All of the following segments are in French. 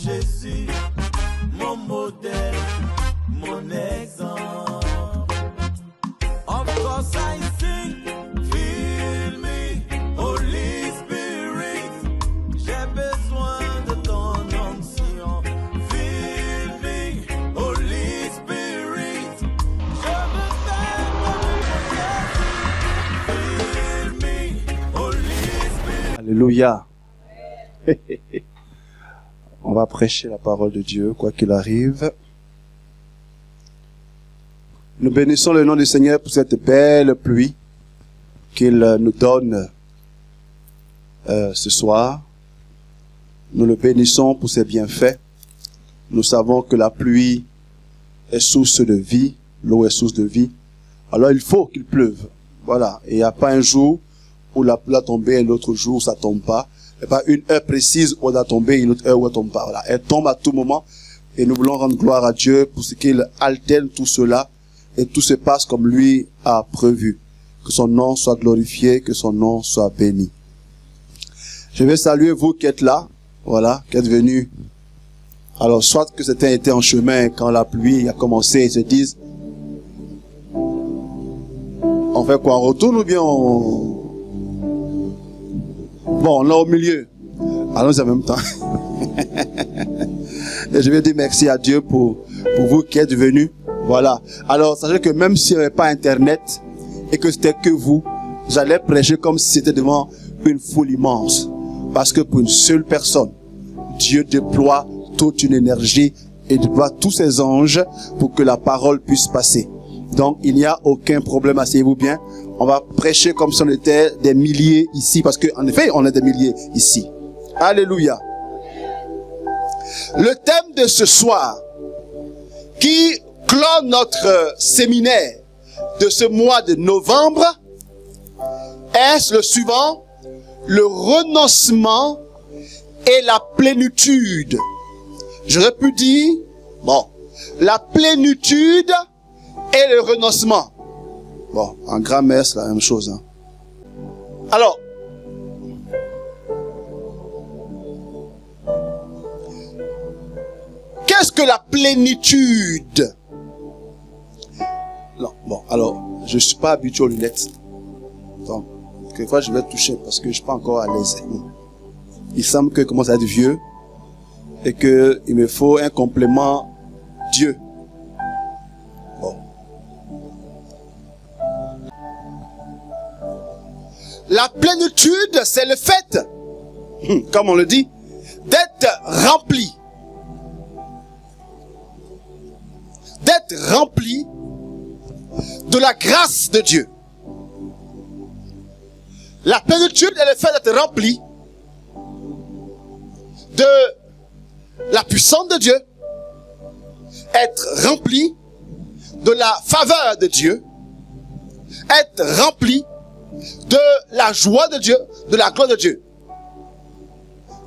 Jésus, mon modèle, mon exemple. Of course I sing, fill me, Holy Spirit. J'ai besoin de ton onction. Fill me, Holy Spirit. Je me fais comme Jésus. Fill me, Holy Spirit. Alléluia. On va prêcher la parole de Dieu, quoi qu'il arrive. Nous bénissons le nom du Seigneur pour cette belle pluie qu'il nous donne ce soir. Nous le bénissons pour ses bienfaits. Nous savons que la pluie est source de vie, l'eau est source de vie. Alors il faut qu'il pleuve. Voilà. Et il n'y a pas un jour où la pluie a tombé et l'autre jour où ça tombe pas. Il n'y a pas une heure précise où elle a tombé et une autre heure où elle tombe pas. Voilà. Elle tombe à tout moment. Et nous voulons rendre gloire à Dieu pour ce qu'il alterne tout cela. Et tout se passe comme lui a prévu. Que son nom soit glorifié, que son nom soit béni. Je vais saluer vous qui êtes là. Voilà, qui êtes venus. Alors, soit que certains étaient en chemin quand la pluie a commencé et se disent, on fait quoi, on retourne ou bien on... Bon, on est au milieu. Allons en même temps. Et je vais dire merci à Dieu pour vous qui êtes venus. Voilà. Alors, sachez que même s'il n'y avait pas Internet et que c'était que vous, j'allais prêcher comme si c'était devant une foule immense. Parce que pour une seule personne, Dieu déploie toute une énergie et déploie tous ses anges pour que la parole puisse passer. Donc, il n'y a aucun problème, asseyez-vous bien. On va prêcher comme si on était des milliers ici, parce qu'en effet, on est des milliers ici. Alléluia. Le thème de ce soir, qui clôt notre séminaire de ce mois de novembre, est le suivant: le renoncement et la plénitude. J'aurais pu dire, bon, la plénitude et le renoncement. Bon, en grammaire, c'est la même chose. Hein. Alors, qu'est-ce que la plénitude? Non, bon, alors, je ne suis pas habitué aux lunettes. Donc, quelquefois, je vais toucher parce que je ne suis pas encore à l'aise. Il semble que je commence à être vieux et qu'il me faut un complément Dieu. Bon. La plénitude, c'est le fait, comme on le dit, d'être rempli. D'être rempli de la grâce de Dieu. La plénitude est le fait d'être rempli de la puissance de Dieu, être rempli de la faveur de Dieu, être rempli de la joie de Dieu, de la gloire de Dieu.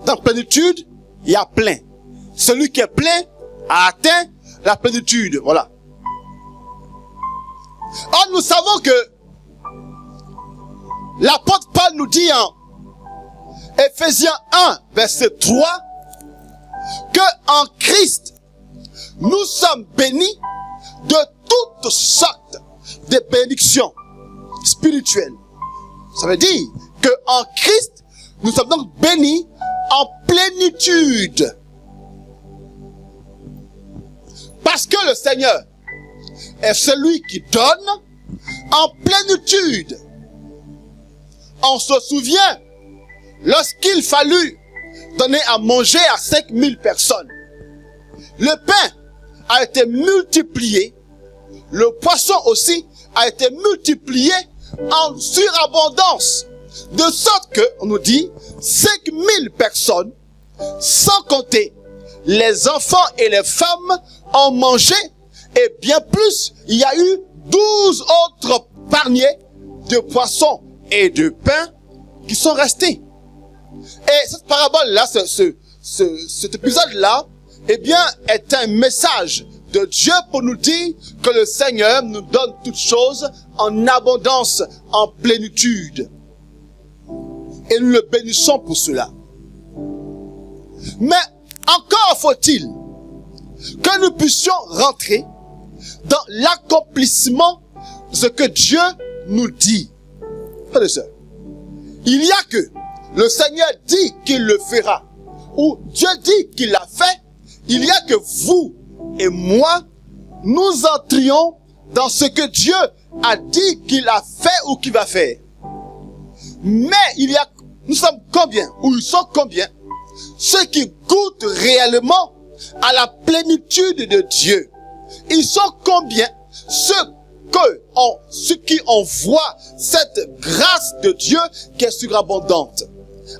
Dans plénitude, il y a plein. Celui qui est plein a atteint la plénitude. Voilà. Or, nous savons que l'apôtre Paul nous dit en Ephésiens 1, verset 3, que en Christ, nous sommes bénis de toutes sortes de bénédictions spirituelles. Ça veut dire que en Christ, nous sommes donc bénis en plénitude. Parce que le Seigneur est celui qui donne en plénitude. On se souvient, lorsqu'il fallut donner à manger à 5000 personnes, le pain a été multiplié, le poisson aussi a été multiplié en surabondance, de sorte que, on nous dit, 5000 personnes, sans compter les enfants et les femmes, ont mangé, et bien plus, il y a eu 12 autres paniers de poissons et de pain qui sont restés. Et cette parabole-là, cet épisode-là, eh bien, est un message de Dieu pour nous dire que le Seigneur nous donne toutes choses en abondance, en plénitude. Et nous le bénissons pour cela. Mais encore faut-il que nous puissions rentrer dans l'accomplissement de ce que Dieu nous dit? Frères et sœurs, il y a que le Seigneur dit qu'il le fera, ou Dieu dit qu'il l'a fait. Il y a que vous et moi, nous entrions dans ce que Dieu a dit qu'il a fait ou qu'il va faire. Mais nous sommes combien, ou ils sont combien, ceux qui goûtent réellement à la plénitude de Dieu? Ils sont combien ceux qui ont voient cette grâce de Dieu qui est surabondante?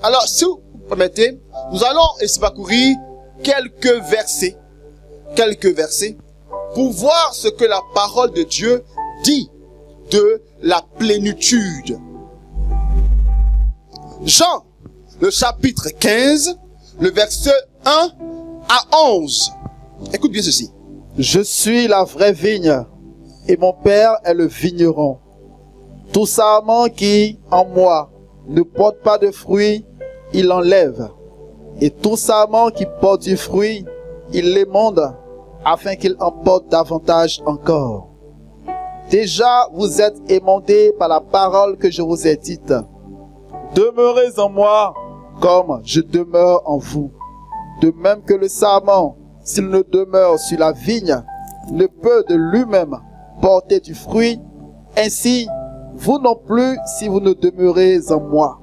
Alors, si vous permettez, nous allons essayer de parcourir quelques versets pour voir ce que la parole de Dieu dit de la plénitude. Jean, le chapitre 15, le verset 1 à 11. Écoute bien ceci. Je suis la vraie vigne, et mon Père est le vigneron. Tout sarment qui, en moi, ne porte pas de fruit, il enlève. Et tout sarment qui porte du fruit, il l'émonde, afin qu'il en porte davantage encore. Déjà, vous êtes émondés par la parole que je vous ai dite. Demeurez en moi, comme je demeure en vous. De même que le sarment, s'il ne demeure sur la vigne, ne peut de lui-même porter du fruit. Ainsi, vous non plus, si vous ne demeurez en moi.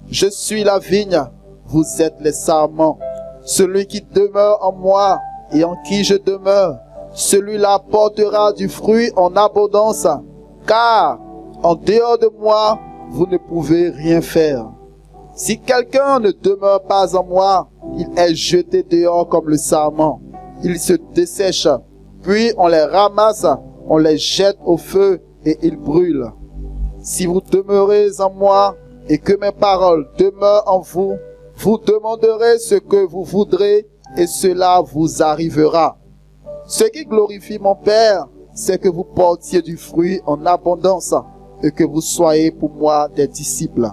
Je suis la vigne, vous êtes les sarments. Celui qui demeure en moi et en qui je demeure, celui-là portera du fruit en abondance, car en dehors de moi, vous ne pouvez rien faire. Si quelqu'un ne demeure pas en moi, il est jeté dehors comme le sarment. Il se dessèche, puis on les ramasse, on les jette au feu et ils brûlent. Si vous demeurez en moi et que mes paroles demeurent en vous, vous demanderez ce que vous voudrez et cela vous arrivera. Ce qui glorifie mon Père, c'est que vous portiez du fruit en abondance et que vous soyez pour moi des disciples.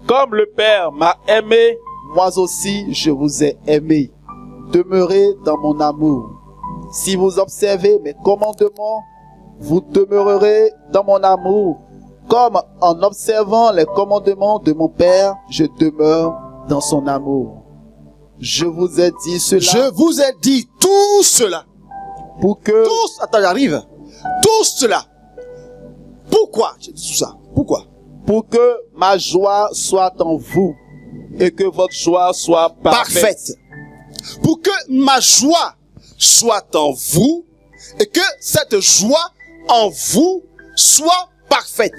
Comme le Père m'a aimé, moi aussi je vous ai aimé. Demeurez dans mon amour. Si vous observez mes commandements, vous demeurerez dans mon amour. Comme en observant les commandements de mon Père, je demeure dans son amour. Je vous ai dit cela. Je vous ai dit tout cela. Pour que... Attends, j'arrive. Tout cela. Pourquoi j'ai dit tout ça? Pourquoi? Pour que ma joie soit en vous et que votre joie soit parfaite. Pour que ma joie soit en vous et que cette joie en vous soit parfaite.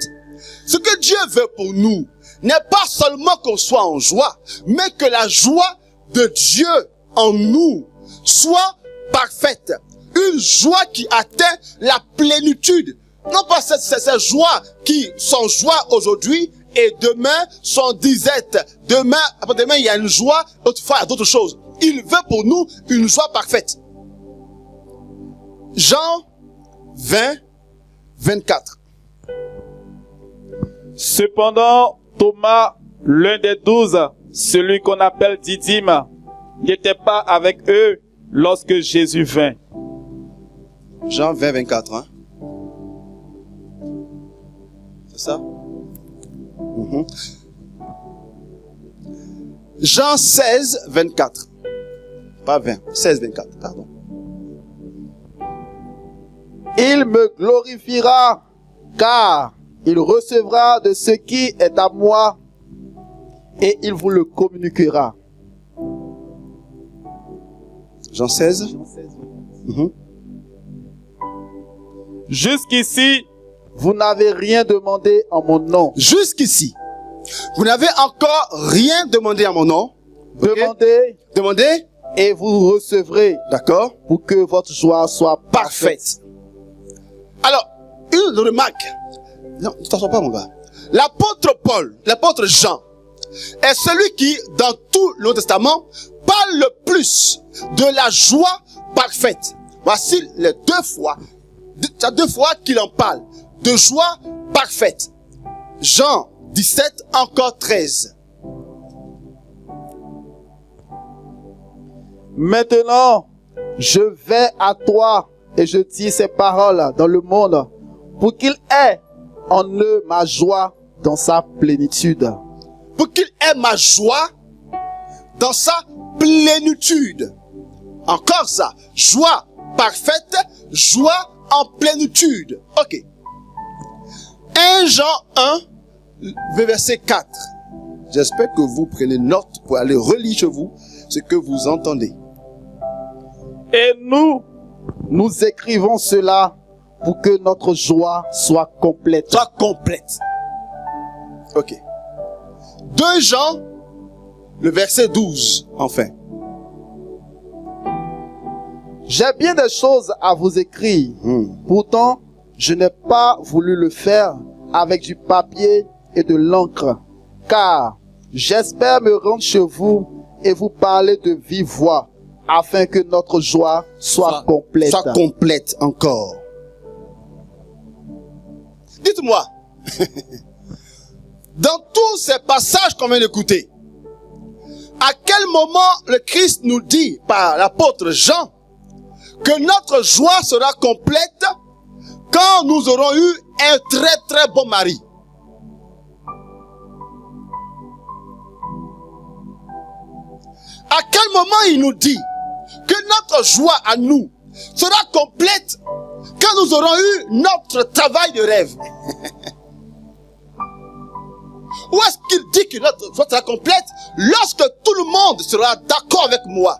Ce que Dieu veut pour nous n'est pas seulement qu'on soit en joie, mais que la joie de Dieu en nous soit parfaite. Une joie qui atteint la plénitude. Non pas ces joies qui sont joie aujourd'hui et demain sont disettes. Demain, après-demain, il y a une joie, autrefois il y a d'autres choses. Il veut pour nous une joie parfaite. Jean 20, 24. Cependant, Thomas, l'un des 12, celui qu'on appelle Didyme, n'était pas avec eux lorsque Jésus vint. Jean 20, 24, hein? C'est ça? Jean 16, 24. Pas 20, 16, 24, pardon. Il me glorifiera, car il recevra de ce qui est à moi, et il vous le communiquera. Jean 16. Jusqu'ici, vous n'avez rien demandé en mon nom. Jusqu'ici, vous n'avez encore rien demandé en mon nom. Demandez, Demandez, et vous recevrez. d'accord, Pour que votre joie soit parfaite. parfaite. Alors, une remarque. Non, ne t'en sors pas, mon gars. L'apôtre Paul, l'apôtre Jean, est celui qui, dans tout le Nouveau Testament, parle le plus de la joie parfaite. Voici les deux fois qu'il en parle, de joie parfaite. Jean 17, encore 13. Maintenant, je vais à toi et je dis ces paroles dans le monde pour qu'il ait en eux ma joie dans sa plénitude. Pour qu'il ait ma joie dans sa plénitude. Encore ça. Joie parfaite, joie en plénitude. Ok. 1 Jean 1, verset 4. J'espère que vous prenez note pour aller relire chez vous ce que vous entendez. Et nous écrivons cela pour que notre joie soit complète. Soit complète. Ok. 2 Jean, le verset 12, enfin. J'ai bien des choses à vous écrire. Pourtant, je n'ai pas voulu le faire avec du papier et de l'encre, car j'espère me rendre chez vous et vous parler de vive voix, afin que notre joie soit complète. Soit complète encore. Dites-moi, dans tous ces passages qu'on vient d'écouter, à quel moment le Christ nous dit par l'apôtre Jean que notre joie sera complète quand nous aurons eu un très très bon mari? À quel moment il nous dit que notre joie à nous sera complète quand nous aurons eu notre travail de rêve? Où est-ce qu'il dit que notre joie sera complète lorsque tout le monde sera d'accord avec moi?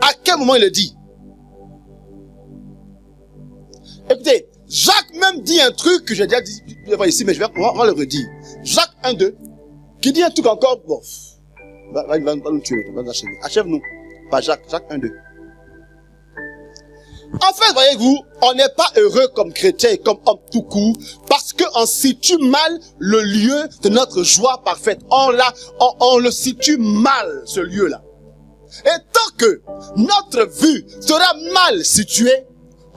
À quel moment il le dit? Écoutez, Jacques même dit un truc que j'ai déjà dit ici, mais on va le redire. Jacques 1-2, qui dit un truc encore, bon, va nous tuer, va nous achever. Achève-nous, pas Jacques 1-2. En fait, voyez-vous, on n'est pas heureux comme chrétien et comme homme tout court parce qu'on situe mal le lieu de notre joie parfaite. On le situe mal, ce lieu-là. Et tant que notre vue sera mal située,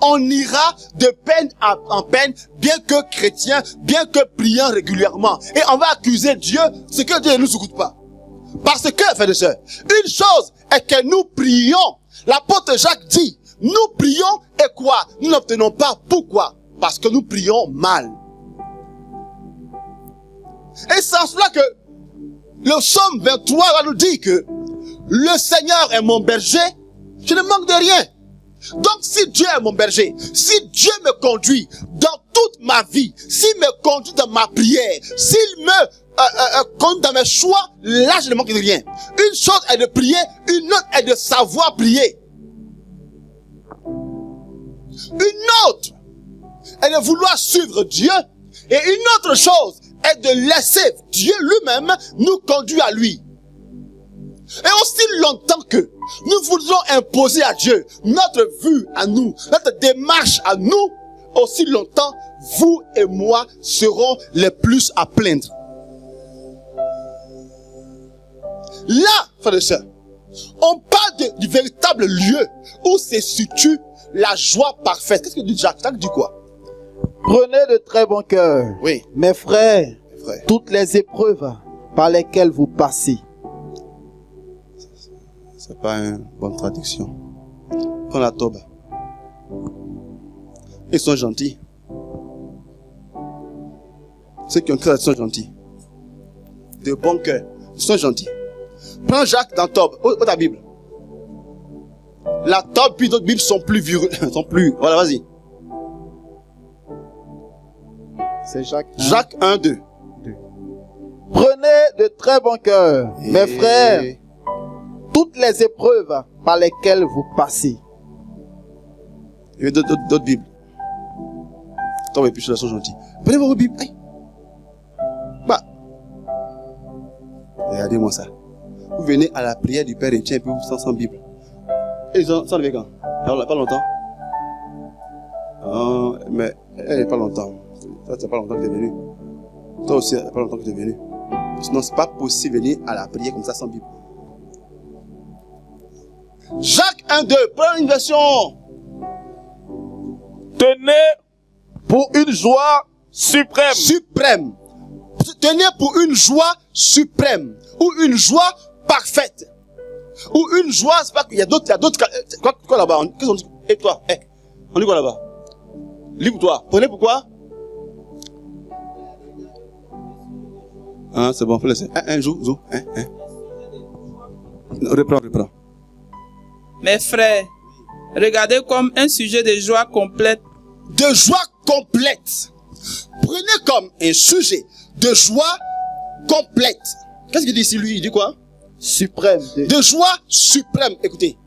on ira de peine en peine, bien que chrétien, bien que priant régulièrement. Et on va accuser Dieu, ce que Dieu ne nous écoute pas. Parce que, frères et sœurs, une chose est que nous prions. L'apôtre Jacques dit, nous prions et quoi? Nous n'obtenons pas. Pourquoi? Parce que nous prions mal. Et c'est en cela que le psaume 23 va nous dire que le Seigneur est mon berger, je ne manque de rien. Donc si Dieu est mon berger, si Dieu me conduit dans toute ma vie, s'il me conduit dans ma prière, s'il me conduit dans mes choix, là je ne manque de rien. Une chose est de prier, une autre est de savoir prier. Une autre est de vouloir suivre Dieu, et une autre chose est de laisser Dieu lui-même nous conduire à lui. Et aussi longtemps que nous voudrons imposer à Dieu notre vue à nous, notre démarche à nous, aussi longtemps, vous et moi serons les plus à plaindre. Là, frères et sœurs, on parle du véritable lieu où se situe la joie parfaite. Qu'est-ce que dit Jacques? Jacques dit quoi? Prenez de très bon cœur, oui, mes frères, toutes les épreuves par lesquelles vous passez. C'est pas une bonne traduction. Prends la toba. Ils sont gentils. Ceux qui ont créé sont gentils. De bon cœur. Ils sont gentils. Prends Jacques dans Tob. Où ta Bible? La Tob puis d'autres Bibles sont plus virulentes. Sont plus. Voilà, vas-y. C'est Jacques 1. Jacques 1-2. Prenez de très bon cœur, mes frères, toutes les épreuves par lesquelles vous passez. Il y a d'autres Bibles. Tom et puis ceux-là sont gentils. Prenez vos Bibles. Aïe. Bah. Regardez-moi ça. Vous venez à la prière du Père Étienne et puis vous sans Bible. Et ils sont arrivés quand? Pas longtemps. Mais elle n'est pas longtemps. Toi, c'est pas longtemps que tu es venu. Toi aussi, c'est pas longtemps que tu es venu. Sinon, c'est pas possible de venir à la prière comme ça sans Bible. Jacques 1-2, prends une version. Tenez pour une joie suprême. Suprême. Tenez pour une joie suprême. Ou une joie parfaite. Ou une joie, c'est pas qu'il y a d'autres, quoi là-bas? Qu'est-ce qu'on dit? Et toi, on dit quoi là-bas? Livre-toi. Prenez pourquoi? C'est bon, faut laisser. Joue. Reprends. Mes frères, regardez comme un sujet de joie complète. De joie complète. Prenez comme un sujet de joie complète. Qu'est-ce qu'il dit ici, lui? Il dit quoi? Suprême. De joie suprême. Écoutez,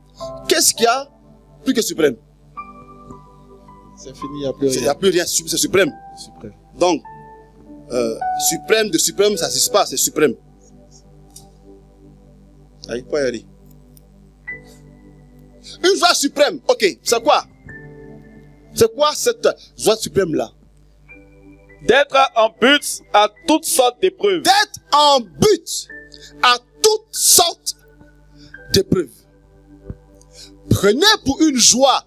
qu'est-ce qu'il y a plus que suprême? C'est fini, il n'y a plus Il n'y rien. a plus rien, c'est suprême. Suprême. Donc, suprême de suprême, ça n'existe pas, c'est suprême. Allez, pas y aller. Une joie suprême, ok, c'est quoi? C'est quoi cette joie suprême-là? D'être en but à toutes sortes d'épreuves. D'être en but à toutes sortes d'épreuves. Prenez pour une joie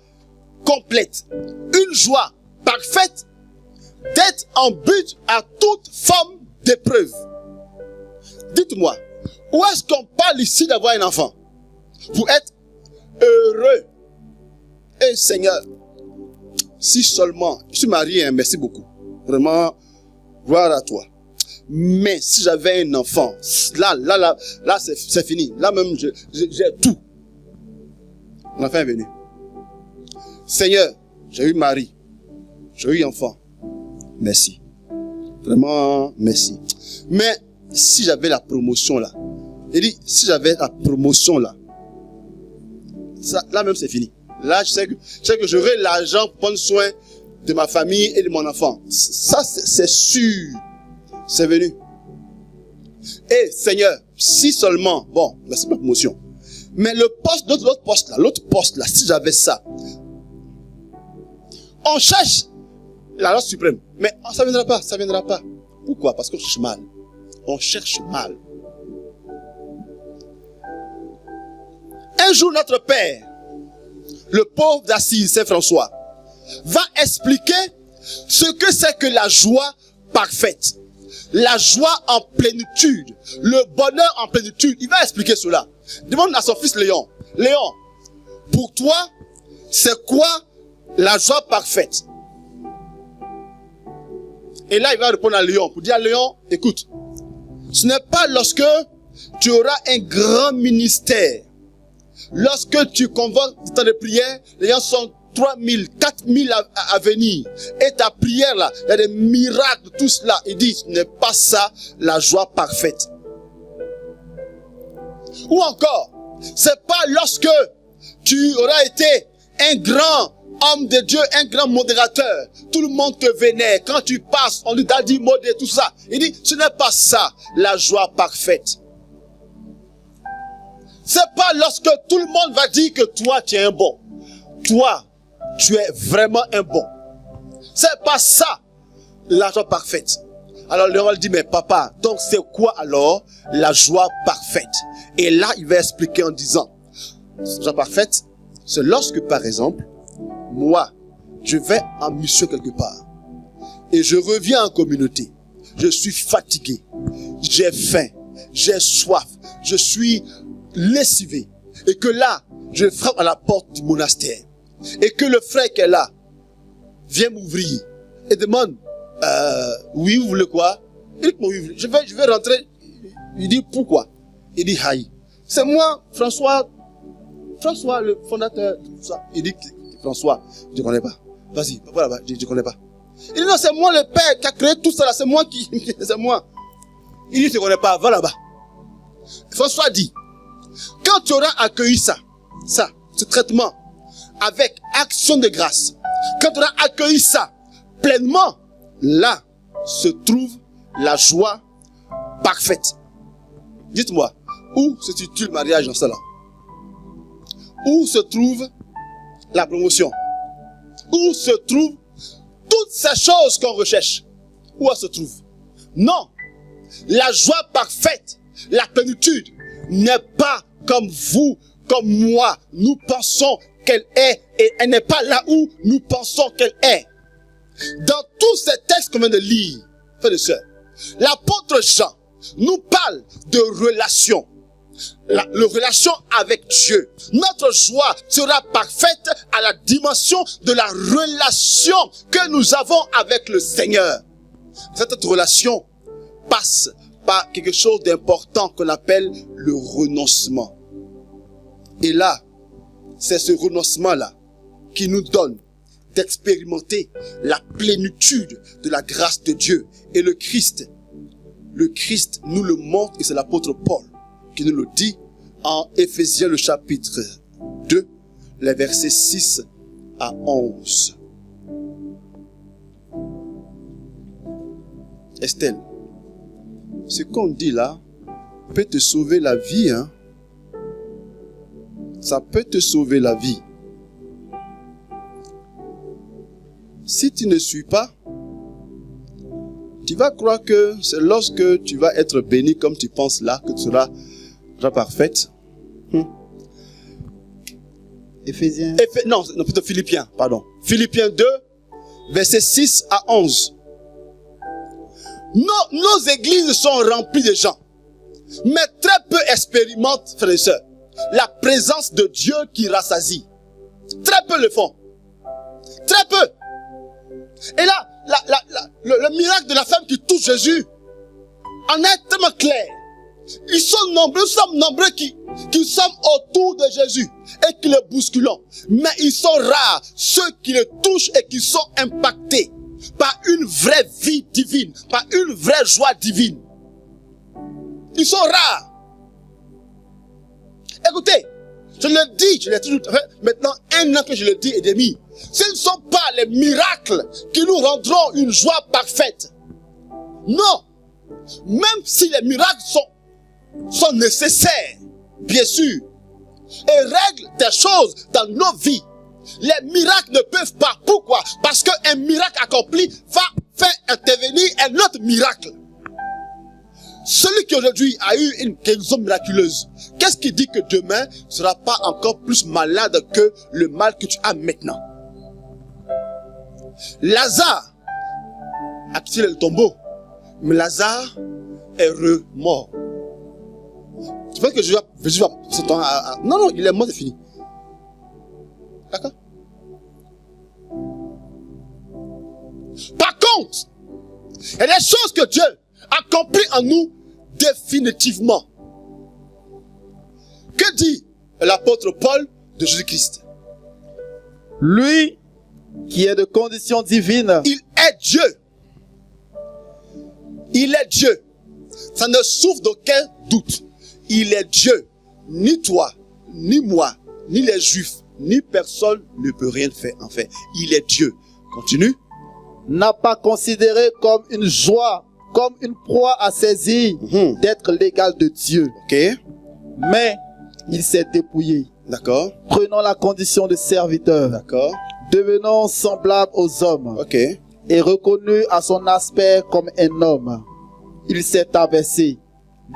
complète, une joie parfaite, d'être en but à toute forme d'épreuve. Dites-moi, où est-ce qu'on parle ici d'avoir un enfant? Pour être heureux. Et Seigneur, si seulement, je suis marié, hein, merci beaucoup. Vraiment, gloire à toi. Mais si j'avais un enfant, là, c'est fini. Là même, j'ai tout. Mon enfant est venu. Seigneur, j'ai eu mari, j'ai eu enfant. Merci. Vraiment, merci. Mais si j'avais la promotion là, il dit, si j'avais la promotion là, ça, là même c'est fini. Là, je sais que j'aurai l'argent pour prendre soin de ma famille et de mon enfant. Ça, c'est sûr. C'est venu. Et Seigneur, si seulement, bon, c'est ma promotion. Mais le poste, l'autre poste là, si j'avais ça, on cherche la loi suprême. Mais ça viendra pas. Pourquoi? Parce qu'on cherche mal. On cherche mal. Un jour, notre Père, le pauvre d'Assise, Saint François, va expliquer ce que c'est que la joie parfaite. La joie en plénitude. Le bonheur en plénitude. Il va expliquer cela. Demande à son fils Léon. Léon, pour toi, c'est quoi la joie parfaite? Et là, il va répondre à Léon pour dire à Léon, écoute, ce n'est pas lorsque tu auras un grand ministère, lorsque tu convoques du temps de prière, les gens sont 3000, 4000 à venir. Et ta prière là, il y a des miracles, tout cela. Il dit, ce n'est pas ça la joie parfaite. Ou encore, c'est pas lorsque tu auras été un grand homme de Dieu, un grand modérateur, tout le monde te vénère. Quand tu passes, on lui t'a dit modéré, tout ça. Il dit, ce n'est pas ça la joie parfaite. C'est pas lorsque tout le monde va dire que toi tu es un bon. Toi, tu es vraiment un bon. C'est pas ça la joie parfaite. Alors Léon dit, mais papa, donc c'est quoi alors la joie parfaite? Et là, il va expliquer en disant, la joie parfaite, c'est lorsque par exemple, moi, je vais en mission quelque part et je reviens en communauté. Je suis fatigué, j'ai faim, j'ai soif, je suis lessivé et que là, je frappe à la porte du monastère et que le frère qui est là vient m'ouvrir et demande, oui, vous voulez quoi? Il dit, oui, je vais rentrer. Il dit, pourquoi? Il dit, aïe, c'est moi, François, le fondateur, tout ça. Il dit, François, je ne connais pas. Vas-y, va là-bas, je ne connais pas. Il dit, non, c'est moi le père qui a créé tout ça là, c'est moi qui, c'est moi. Il dit, je ne connais pas, va là-bas. François dit, quand tu auras accueilli ça, ce traitement, avec action de grâce, quand tu auras accueilli ça pleinement, là se trouve la joie parfaite. Dites-moi, où se situe le mariage dans cela? Où se trouve la promotion? Où se trouvent toutes ces choses qu'on recherche? Où elle se trouve? Non. La joie parfaite, la plénitude, n'est pas comme vous, comme moi. Nous pensons qu'elle est, et elle n'est pas là où nous pensons qu'elle est. Dans tous ces textes qu'on vient de lire, frères et sœurs, l'apôtre Jean nous parle de relations. la relation avec Dieu. Notre joie sera parfaite à la dimension de la relation que nous avons avec le Seigneur. Cette relation passe par quelque chose d'important qu'on appelle le renoncement. Et là, c'est ce renoncement-là qui nous donne d'expérimenter la plénitude de la grâce de Dieu. Et le Christ nous le montre, et c'est l'apôtre Paul qui nous le dit en Éphésiens le chapitre 2, les versets 6 à 11. Estelle, ce qu'on dit là peut te sauver la vie, hein? Ça peut te sauver la vie. Si tu ne suis pas, tu vas croire que c'est lorsque tu vas être béni comme tu penses là que tu seras parfaite. Éphésiens. Non, plutôt Philippiens, pardon. Philippiens 2, versets 6 à 11. Nos églises sont remplies de gens, mais très peu expérimentent, frères et sœurs, la présence de Dieu qui rassasie. Très peu le font. Très peu. Et là, le miracle de la femme qui touche Jésus en est tellement clair. Ils sont nombreux, nous sommes nombreux qui sommes autour de Jésus et qui le bousculons. Mais ils sont rares, ceux qui le touchent et qui sont impactés par une vraie vie divine, par une vraie joie divine. Ils sont rares. Écoutez, je le dis, je l'ai toujours fait, maintenant 1 an que je le dis et demi. Ce ne sont pas les miracles qui nous rendront une joie parfaite. Non. Même si les miracles sont nécessaires, bien sûr, et règlent des choses dans nos vies, les miracles ne peuvent pas. Pourquoi? Parce qu'un miracle accompli va faire intervenir un autre miracle. Celui qui aujourd'hui a eu une guérison miraculeuse, qu'est-ce qui dit que demain ne sera pas encore plus malade que le mal que tu as maintenant? Lazare a quitté le tombeau, mais Lazare est remort. Tu penses que Jésus va non, il est mort, c'est fini. D'accord? Par contre, il y a des choses que Dieu accomplit en nous définitivement. Que dit l'apôtre Paul de Jésus-Christ? Lui qui est de condition divine. Il est Dieu. Il est Dieu. Ça ne souffre d'aucun doute. Il est Dieu. Ni toi, ni moi, ni les Juifs, ni personne ne peut rien faire en fait. Il est Dieu. Continue. N'a pas considéré comme une joie, comme une proie à saisir, d'être l'égal de Dieu. Ok. Mais il s'est dépouillé. D'accord. Prenant la condition de serviteur. D'accord. Devenant semblable aux hommes. Ok. Et reconnu à son aspect comme un homme. Il s'est abaissé,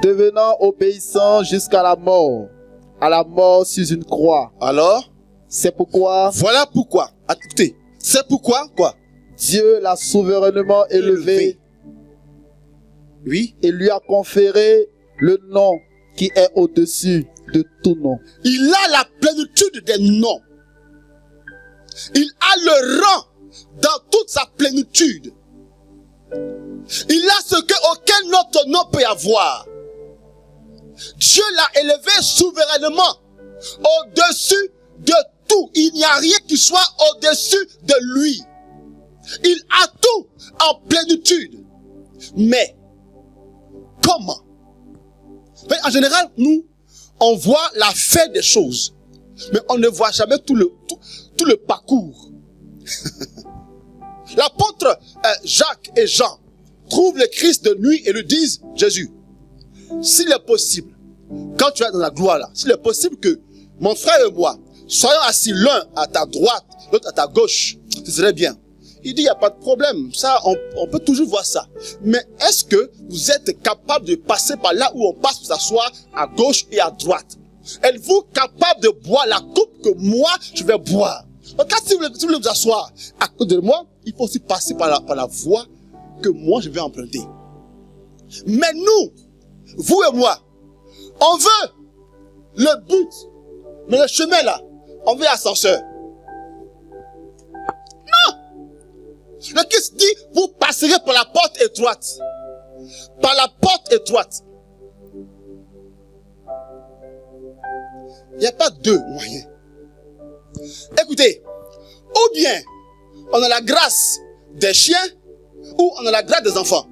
devenant obéissant jusqu'à la mort sur une croix. Alors, c'est pourquoi, voilà pourquoi, écoutez, c'est pourquoi, quoi? Dieu l'a souverainement élevé. Oui. Et lui a conféré le nom qui est au-dessus de tout nom. Il a la plénitude des noms. Il a le rang dans toute sa plénitude. Il a ce que aucun autre nom peut avoir. Dieu l'a élevé souverainement au-dessus de tout. Il n'y a rien qui soit au-dessus de lui. Il a tout en plénitude. Mais comment? En général, nous, on voit la fin des choses, mais on ne voit jamais tout le parcours. L'apôtre Jacques et Jean trouvent le Christ de nuit et lui disent: Jésus, s'il est possible, quand tu es dans la gloire là, s'il est possible que mon frère et moi soyons assis l'un à ta droite, l'autre à ta gauche, ce serait bien. Il dit: il n'y a pas de problème, ça on peut toujours voir ça. Mais est-ce que vous êtes capable de passer par là où on passe pour s'asseoir à gauche et à droite? Êtes-vous capable de boire la coupe que moi je vais boire? Donc, si vous voulez vous asseoir à côté de moi, il faut aussi passer par la voie que moi je vais emprunter. Mais nous, vous et moi, on veut le but, mais le chemin là, on veut ascenseur. Non! Le Christ dit, vous passerez par la porte étroite. Par la porte étroite. Il n'y a pas deux moyens. Écoutez, ou bien on a la grâce des chiens, ou on a la grâce des enfants.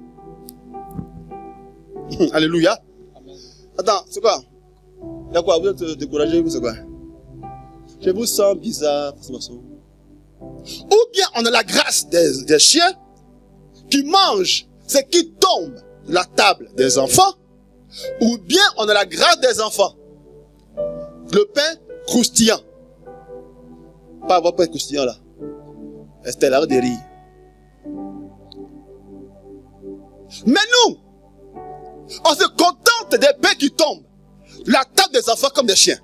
Alléluia. Attends, c'est quoi? Il y a quoi? Vous êtes découragé, vous, c'est quoi? Je vous sens bizarre. Ou bien on a la grâce des chiens qui mangent ce qui tombe de la table des enfants, ou bien on a la grâce des enfants. Le pain croustillant. Pas votre pain croustillant là. Estelle, arrête de rire. Mais nous, on se contente des pains qui tombent de la table des enfants comme des chiens.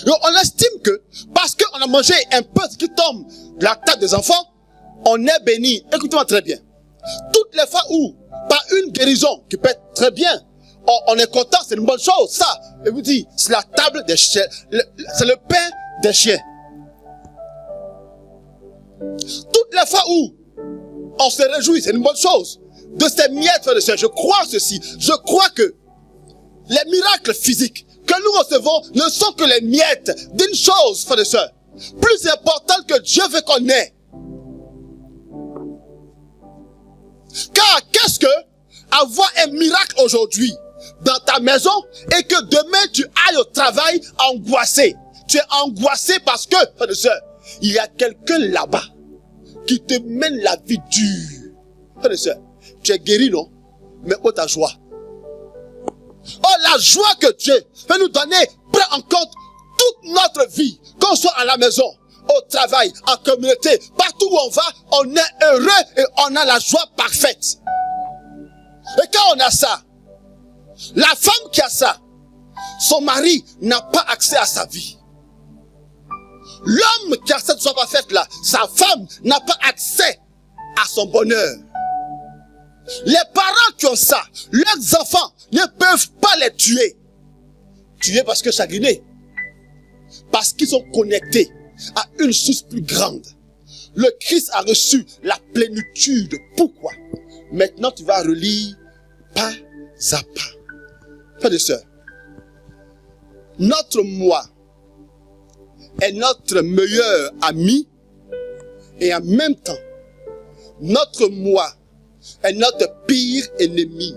Et on estime que parce qu'on a mangé un peu ce qui tombe de la table des enfants, on est béni. Écoutez-moi très bien. Toutes les fois où, par une guérison qui peut être très bien, on est content, c'est une bonne chose. Ça, je vous dis, c'est la table des chiens, c'est le pain des chiens. Toutes les fois où on se réjouit, c'est une bonne chose. De ces miettes, frères et sœurs, je crois ceci. Je crois que les miracles physiques que nous recevons ne sont que les miettes d'une chose, frères et sœurs, plus importante que Dieu veut qu'on ait. Car qu'est-ce que avoir un miracle aujourd'hui dans ta maison et que demain tu ailles au travail angoissé. Tu es angoissé parce que, frères et sœurs, il y a quelqu'un là-bas qui te mène la vie dure. Frères et sœurs, tu es guéri, non? Mais où ta joie? Oh, la joie que Dieu veut nous donner prend en compte toute notre vie, qu'on soit à la maison, au travail, en communauté, partout où on va, on est heureux et on a la joie parfaite. Et quand on a ça, la femme qui a ça, son mari n'a pas accès à sa vie. L'homme qui a cette joie parfaite là, sa femme n'a pas accès à son bonheur. Les parents qui ont ça, leurs enfants ne peuvent pas les tuer. Tuer parce que chagrinés. Parce qu'ils sont connectés à une source plus grande. Le Christ a reçu la plénitude. Pourquoi? Maintenant tu vas relire pas à pas. Frères et sœurs, notre moi est notre meilleur ami et en même temps, notre moi est notre pire ennemi.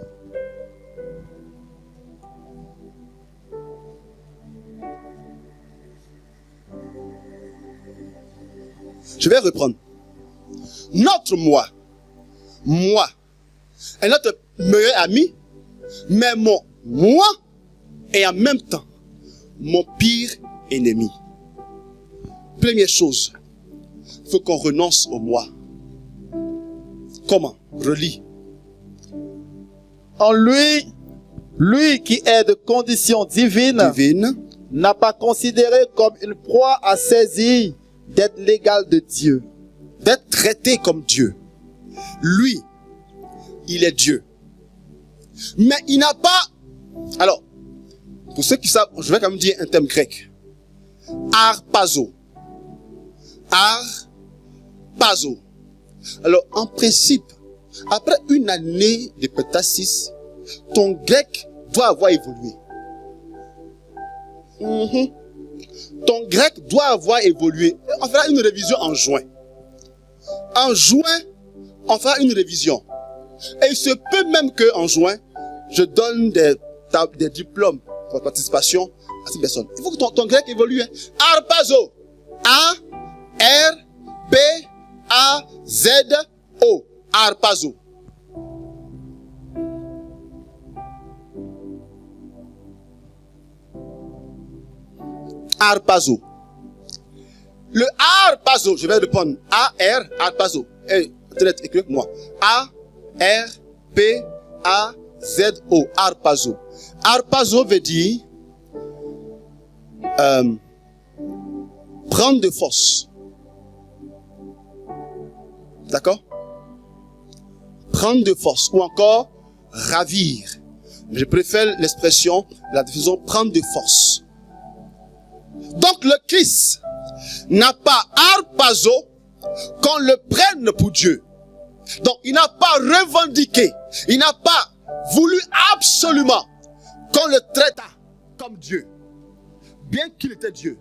Je vais reprendre. Notre moi est notre meilleur ami, mais mon moi est en même temps mon pire ennemi. Première chose, il faut qu'on renonce au moi. Comment? Relis. En lui qui est de condition divine, n'a pas considéré comme une proie à saisir d'être l'égal de Dieu. D'être traité comme Dieu. Lui, il est Dieu. Mais il n'a pas... Alors, pour ceux qui savent, je vais quand même dire un terme grec. Arpazo. Arpazo. Alors, en principe, après une année de pétasis, ton grec doit avoir évolué. Ton grec doit avoir évolué. On fera une révision en juin. En juin, on fera une révision. Et il se peut même qu'en juin, je donne des diplômes pour participation à ces personnes. Il faut que ton grec évolue. Hein. Arpazo. A-R-P-A-Z-O. Arpazo. Arpazo. Le arpazo, je vais répondre. A-R, arpazo. Écrivez-moi. A-R-P-A-Z-O. Arpazo. Arpazo veut dire prendre de force. D'accord? Prendre de force. Ou encore ravir. Je préfère l'expression, la diffusion prendre de force. Donc le Christ n'a pas harpazo qu'on le prenne pour Dieu. Donc il n'a pas revendiqué, il n'a pas voulu absolument qu'on le traitât comme Dieu, bien qu'il était Dieu.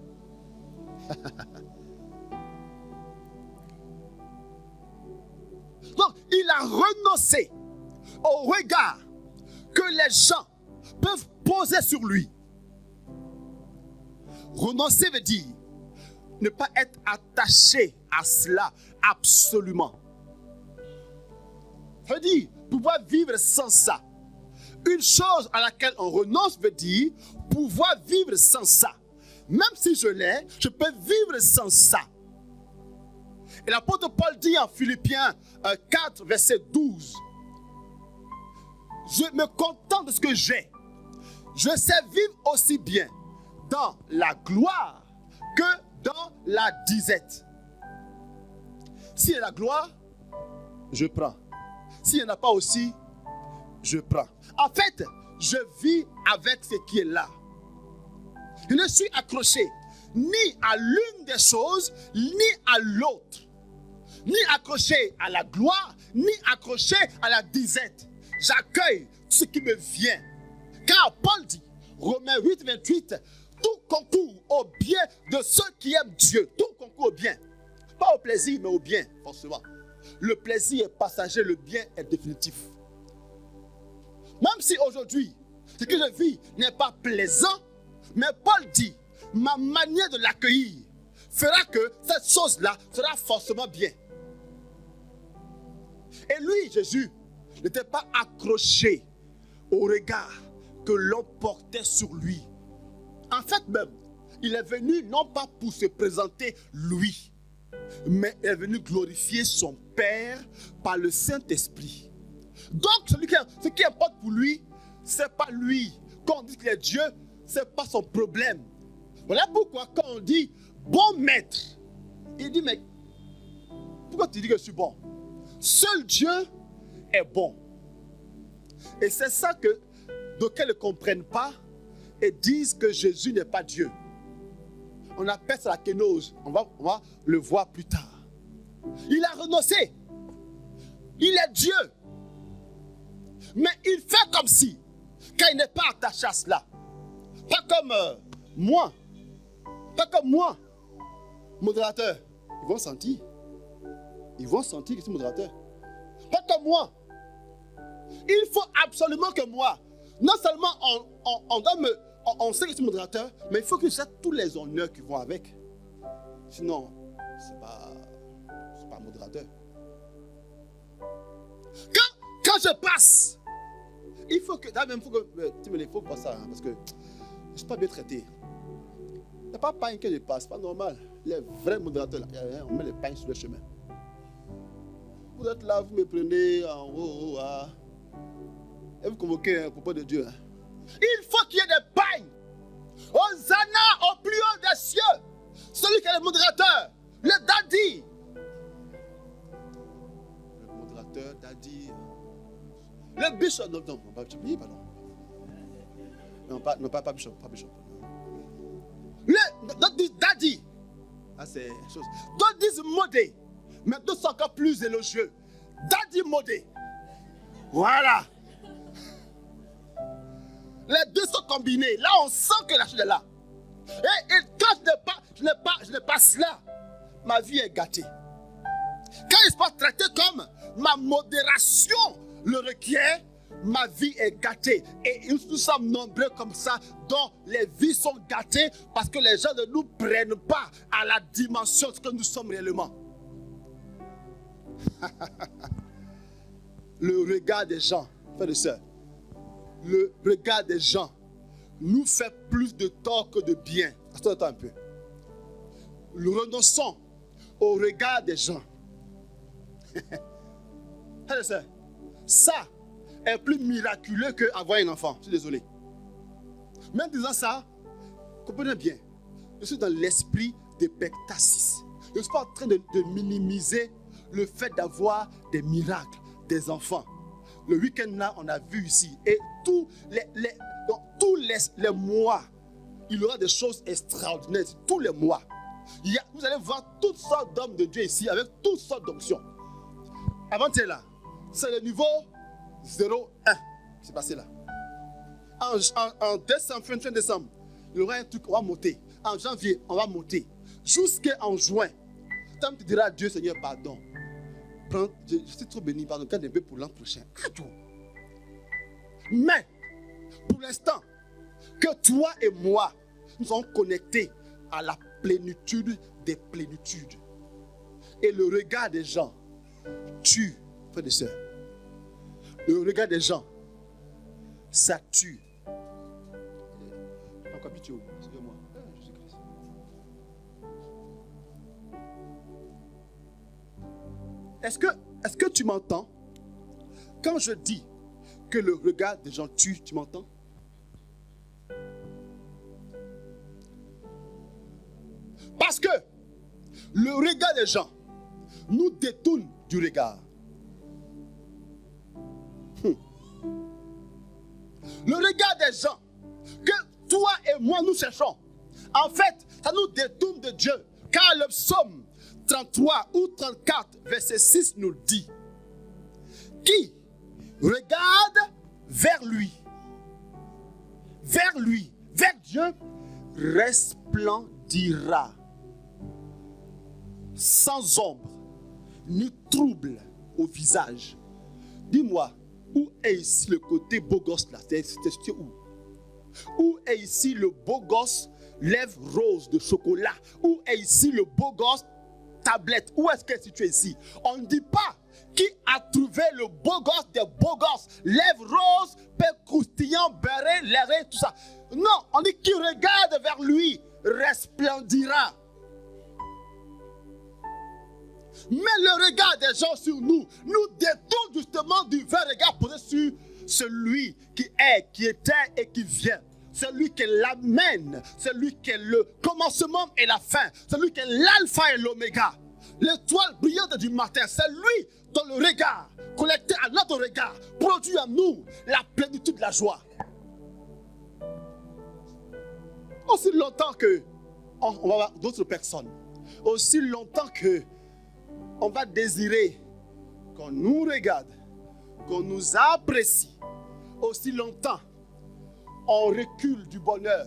Donc il a renoncé au regard que les gens peuvent poser sur lui. Renoncer veut dire ne pas être attaché à cela absolument. Ça veut dire pouvoir vivre sans ça. Une chose à laquelle on renonce veut dire pouvoir vivre sans ça. Même si je l'ai, je peux vivre sans ça. Et l'apôtre Paul dit en Philippiens 4, verset 12. Je me contente de ce que j'ai. Je sais vivre aussi bien dans la gloire que dans la disette. S'il y a la gloire, je prends. S'il n'y en a pas aussi, je prends. En fait, je vis avec ce qui est là. Je ne suis accroché ni à l'une des choses, ni à l'autre. Ni accroché à la gloire, ni accroché à la disette. J'accueille ce qui me vient. Car Paul dit, Romains 8, 28, tout concourt au bien de ceux qui aiment Dieu. Tout concourt au bien. Pas au plaisir, mais au bien, forcément. Le plaisir est passager, le bien est définitif. Même si aujourd'hui, ce que je vis n'est pas plaisant, mais Paul dit, ma manière de l'accueillir fera que cette chose-là sera forcément bien. Et lui, Jésus, n'était pas accroché au regard que l'on portait sur lui. En fait même, il est venu non pas pour se présenter lui, mais il est venu glorifier son Père par le Saint-Esprit. Donc, ce qui importe pour lui, ce n'est pas lui. Quand on dit qu'il est Dieu, ce n'est pas son problème. Voilà pourquoi quand on dit bon maître, il dit mais pourquoi tu dis que je suis bon? Seul Dieu est bon. Et c'est ça que d'aucuns ne comprennent pas et disent que Jésus n'est pas Dieu. On appelle ça la kénose. On va le voir plus tard. Il a renoncé. Il est Dieu. Mais il fait comme si, quand il n'est pas attaché à cela. Pas comme moi. Pas comme moi. Modérateur. Ils vont sentir. Ils vont sentir que c'est modérateur. Pas comme moi. Il faut absolument que moi, non seulement on sait que c'est modérateur, mais il faut que j'ai tous les honneurs qui vont avec. Sinon, c'est pas modérateur. Quand je passe, il faut que, il faut pas ça, parce que je ne suis pas bien traité. Il n'y a pas de pain que je passe, pas normal. Les vrais modérateurs, là, on met les pains sur le chemin. Vous êtes là, vous me prenez en haut, et vous convoquez un propos de Dieu. Il faut qu'il y ait des pains. Hosanna au plus haut des cieux. Celui qui est le modérateur, le daddy. Le modérateur, daddy. Le bishop, non, pas bishop, pardon. Non, pas bishop, pas bishop. D'autres disent daddy. Ah, c'est chose. D'autres disent modé. Mais d'autres sont encore plus élogieux. Daddy modé. Voilà. Les deux sont combinés. Là, on sent que la chose est là. Et quand je n'ai pas cela, ma vie est gâtée. Quand il n'est pas traité comme ma modération le requiert, ma vie est gâtée. Et nous sommes nombreux comme ça, dont les vies sont gâtées parce que les gens ne nous prennent pas à la dimension de ce que nous sommes réellement. Le regard des gens, frères et sœurs, le regard des gens nous fait plus de tort que de bien. Attends un peu. Nous renonçons au regard des gens. Frères et sœurs, ça est plus miraculeux qu'avoir un enfant. Je suis désolé. Même disant ça, comprenez bien, je suis dans l'esprit de Pectasis. Je ne suis pas en train de minimiser le fait d'avoir des miracles, des enfants. Le week-end là, on a vu ici, et tous les mois, il y aura des choses extraordinaires tous les mois. Vous allez voir toutes sortes d'hommes de Dieu ici avec toutes sortes d'options. Avant-hier là, c'est le niveau 0, 1 qui s'est passé là. En décembre, fin décembre, il y aura un truc, on va monter. En janvier, on va monter. Jusqu'en juin, tant que tu diras à Dieu, Seigneur, pardon. Je suis trop béni, pardon, garde un peu pour l'an prochain. Mais, pour l'instant, que toi et moi, nous sommes connectés à la plénitude des plénitudes. Et le regard des gens tue, frères et sœurs. Le regard des gens, ça tue. Encore plus, excusez-moi. Est-ce que tu m'entends? Quand je dis que le regard des gens tue, tu m'entends? Parce que le regard des gens nous détourne du regard. Le regard des gens que toi et moi nous cherchons, en fait, ça nous détourne de Dieu. Car le psaume 33 ou 34, verset 6 nous dit: qui regarde vers lui, vers Dieu, resplendira sans ombre ni trouble au visage. Dis-moi, où est ici le côté beau gosse là? C'est où? Où est ici le beau gosse lèvres roses de chocolat? Où est ici le beau gosse tablette? Où est-ce qu'elle est située ici? On ne dit pas qui a trouvé le beau gosse des beaux gosses, lèvres roses, pain croustillant, beurré, l'airé, tout ça. Non, on dit qui regarde vers lui resplendira. Mais le regard des gens sur nous détourne justement du vrai regard posé sur celui qui est, qui était et qui vient. Celui qui est l'Amen, celui qui est le commencement et la fin, celui qui est l'alpha et l'oméga. L'étoile brillante du matin, c'est lui dont le regard, connecté à notre regard, produit en nous la plénitude de la joie. Aussi longtemps que on va voir d'autres personnes, aussi longtemps que on va désirer qu'on nous regarde, qu'on nous apprécie, aussi longtemps on recule du bonheur.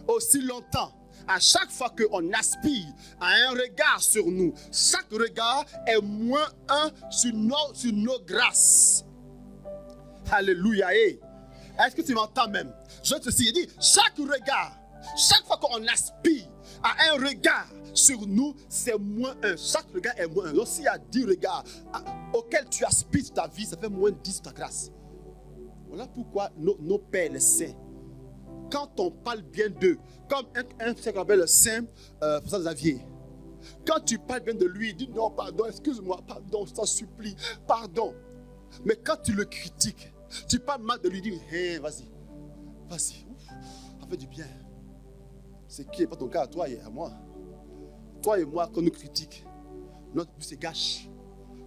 Aussi longtemps, à chaque fois qu'on aspire à un regard sur nous, chaque regard est moins un sur nos grâces. Alléluia. Est-ce que tu m'entends même? Je te dis, chaque regard, chaque fois qu'on aspire à un regard sur nous, c'est moins un. Chaque regard est moins un. Donc s'il y a 10 regards auxquels tu aspires sur ta vie, ça fait moins 10 ta grâce. Voilà pourquoi nos pères, les saints, quand on parle bien d'eux, comme un frère qu'on appelle le saint François Xavier, quand tu parles bien de lui, il dit non, pardon, excuse-moi, pardon, je t'en supplie, pardon. Mais quand tu le critiques, tu parles mal de lui, il dit hey, vas-y, ça fait du bien. C'est qui n'est pas ton cas à toi et à moi. Toi et moi, quand on nous critique, notre vie se gâche.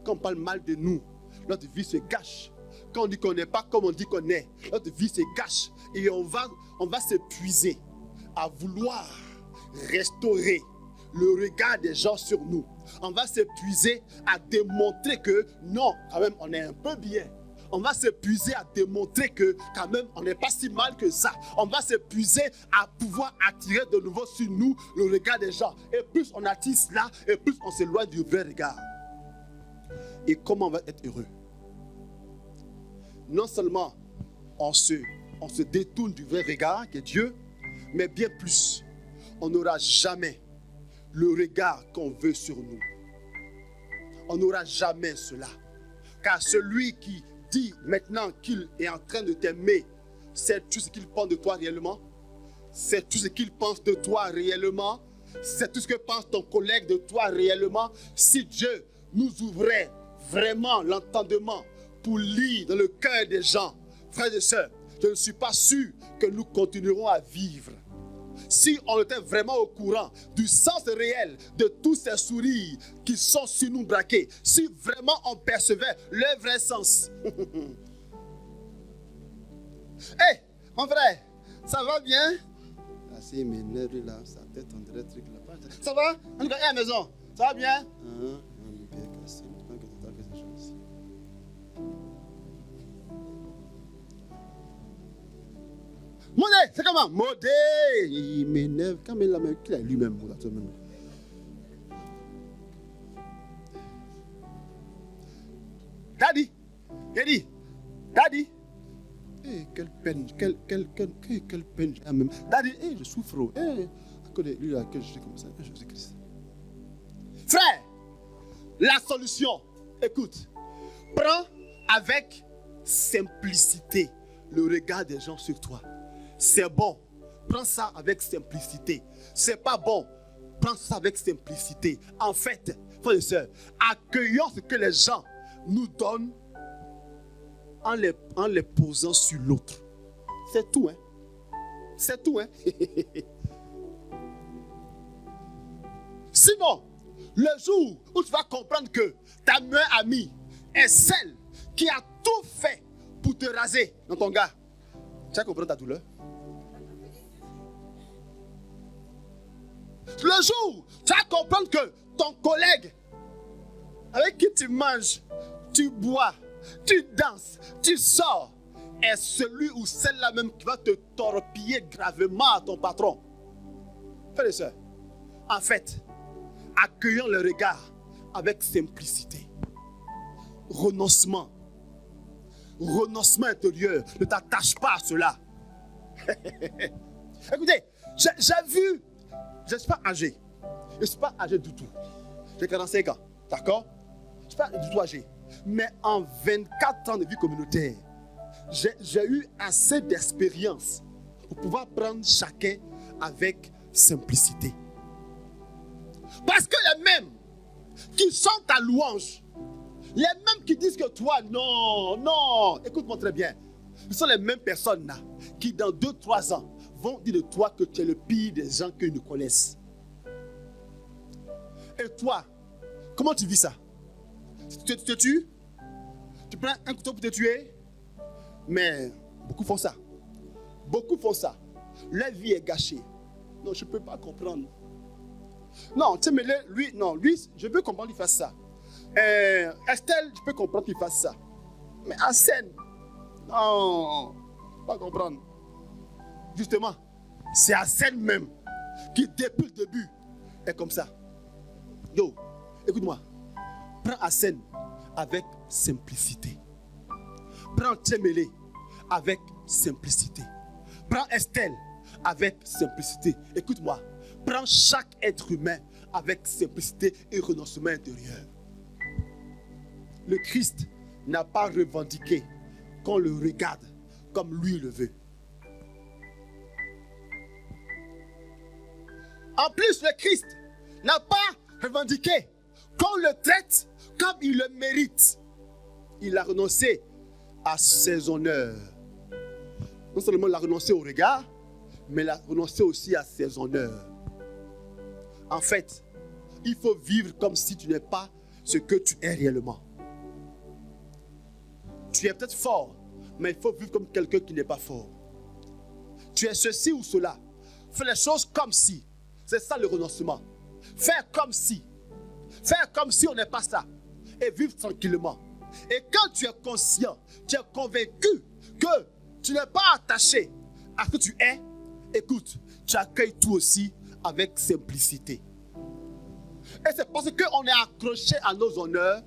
Quand on parle mal de nous, notre vie se gâche. Quand on dit qu'on n'est pas comme on dit qu'on est, notre vie se gâche. Et on va s'épuiser à vouloir restaurer le regard des gens sur nous. On va s'épuiser à démontrer que non, quand même, on est un peu bien. On va s'épuiser à démontrer que quand même, on n'est pas si mal que ça. On va s'épuiser à pouvoir attirer de nouveau sur nous le regard des gens. Et plus on attire cela, et plus on s'éloigne du vrai regard. Et comment on va être heureux? Non seulement on se détourne du vrai regard qui est Dieu, mais bien plus, on n'aura jamais le regard qu'on veut sur nous. On n'aura jamais cela. Car celui qui dit maintenant qu'il est en train de t'aimer, c'est tout ce qu'il pense de toi réellement. C'est tout ce qu'il pense de toi réellement. C'est tout ce que pense ton collègue de toi réellement. Si Dieu nous ouvrait vraiment l'entendement pour lire dans le cœur des gens, frères et sœurs, je ne suis pas sûr que nous continuerons à vivre. Si on était vraiment au courant du sens réel de tous ces sourires qui sont sur nous braqués, si vraiment on percevait leur vrai sens. Hey, mon frère, ça va bien? commencé, il m'énerve là, sa tête on dirait truc là. Ça va? On est à la maison. Ça va bien? Modé, c'est comment? Modé, il m'énerve. Quand il a lui-même, Daddy, Daddy. Eh, quelle peine, quelle peine j'ai même. Daddy, je souffre. Lui là, que je suis comme ça, Jésus-Christ. Frère, la solution, écoute, prends avec simplicité le regard des gens sur toi. C'est bon, prends ça avec simplicité. C'est pas bon, prends ça avec simplicité. En fait, frères et sœurs, accueillons ce que les gens nous donnent en les posant sur l'autre. C'est tout, hein. C'est tout, hein. Sinon, le jour où tu vas comprendre que ta meilleure amie est celle qui a tout fait pour te raser dans ton gars, tu vas comprendre ta douleur. Le jour où tu vas comprendre que ton collègue avec qui tu manges, tu bois, tu danses, tu sors, est celui ou celle-là même qui va te torpiller gravement à ton patron. Frères et sœurs, en fait, accueillons le regard avec simplicité. Renoncement intérieur. Ne t'attache pas à cela. Écoutez, j'ai vu, je ne suis pas âgé. Je ne suis pas âgé du tout. J'ai 45 ans, d'accord? Je ne suis pas du tout âgé. Mais en 24 ans de vie communautaire, j'ai eu assez d'expérience pour pouvoir prendre chacun avec simplicité. Parce que les mêmes qui chantent ta louange, les mêmes qui disent que toi, non, écoute-moi très bien. Ce sont les mêmes personnes là qui dans 2-3 ans vont dire de toi que tu es le pire des gens qu'ils ne connaissent. Et toi, comment tu vis ça? Tu te tues? Tu prends un couteau pour te tuer? Mais beaucoup font ça. Beaucoup font ça. Leur vie est gâchée. Non, je ne peux pas comprendre. Non, tu sais, mais lui, je peux comprendre qu'il fasse ça. Estelle, je peux comprendre qu'il fasse ça. Mais Arsène, non, pas comprendre. Justement, c'est Arsène même qui, depuis le début, est comme ça. Yo, écoute-moi. Prends Arsène avec simplicité. Prends Tchémélé avec simplicité. Prends Estelle avec simplicité. Écoute-moi. Prends chaque être humain avec simplicité et renoncement intérieur. Le Christ n'a pas revendiqué qu'on le regarde comme lui le veut. En plus, le Christ n'a pas revendiqué qu'on le traite comme il le mérite. Il a renoncé à ses honneurs. Non seulement il a renoncé au regard, mais il a renoncé aussi à ses honneurs. En fait, il faut vivre comme si tu n'es pas ce que tu es réellement. Tu es peut-être fort, mais il faut vivre comme quelqu'un qui n'est pas fort. Tu es ceci ou cela. Fais les choses comme si. C'est ça le renoncement. Faire comme si. Faire comme si on n'est pas ça. Et vivre tranquillement. Et quand tu es conscient, tu es convaincu que tu n'es pas attaché à ce que tu es, écoute, tu accueilles tout aussi avec simplicité. Et c'est parce qu'on est accroché à nos honneurs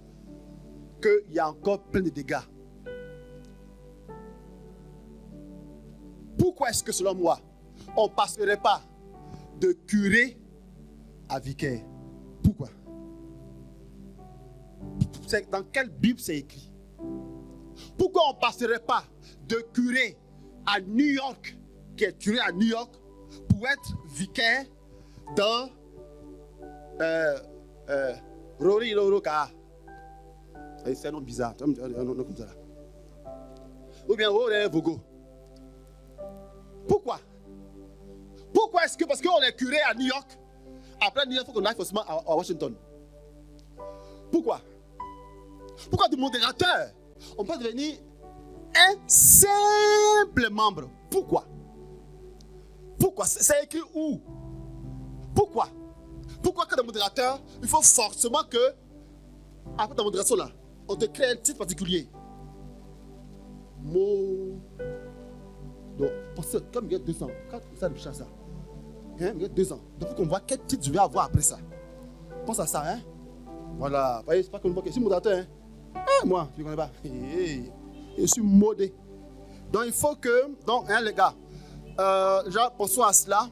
qu'il y a encore plein de dégâts. Pourquoi est-ce que selon moi, on ne passerait pas de curé à vicaire? Pourquoi? Dans quelle Bible c'est écrit? Pourquoi on ne passerait pas de curé à New York, qui est curé à New York, pour être vicaire dans Rory Loroka? C'est un nom bizarre, un nom comme ça là. Ou bien Rory Vogo. Pourquoi? Pourquoi est-ce que, parce qu'on est curé à New York, après New York, il faut qu'on aille forcément à Washington? Pourquoi? Pourquoi de modérateur, on peut devenir un simple membre? Pourquoi? Pourquoi? C'est écrit où? Pourquoi? Pourquoi que dans le modérateur, il faut forcément que, après ta modération là, on te crée un titre particulier. Donc, parce que comme il y a 2 ans, quand ça me cherche ça, hein, il y a 2 ans, donc il faut qu'on voit quel titre je vais avoir après ça. Pense à ça, hein. Voilà, vous voyez, c'est pas comme moi qui suis modérateur, hein. Ah, moi, tu ne connais pas. Je suis modé. Donc, il faut que, donc, hein, les gars, déjà, pensons à cela.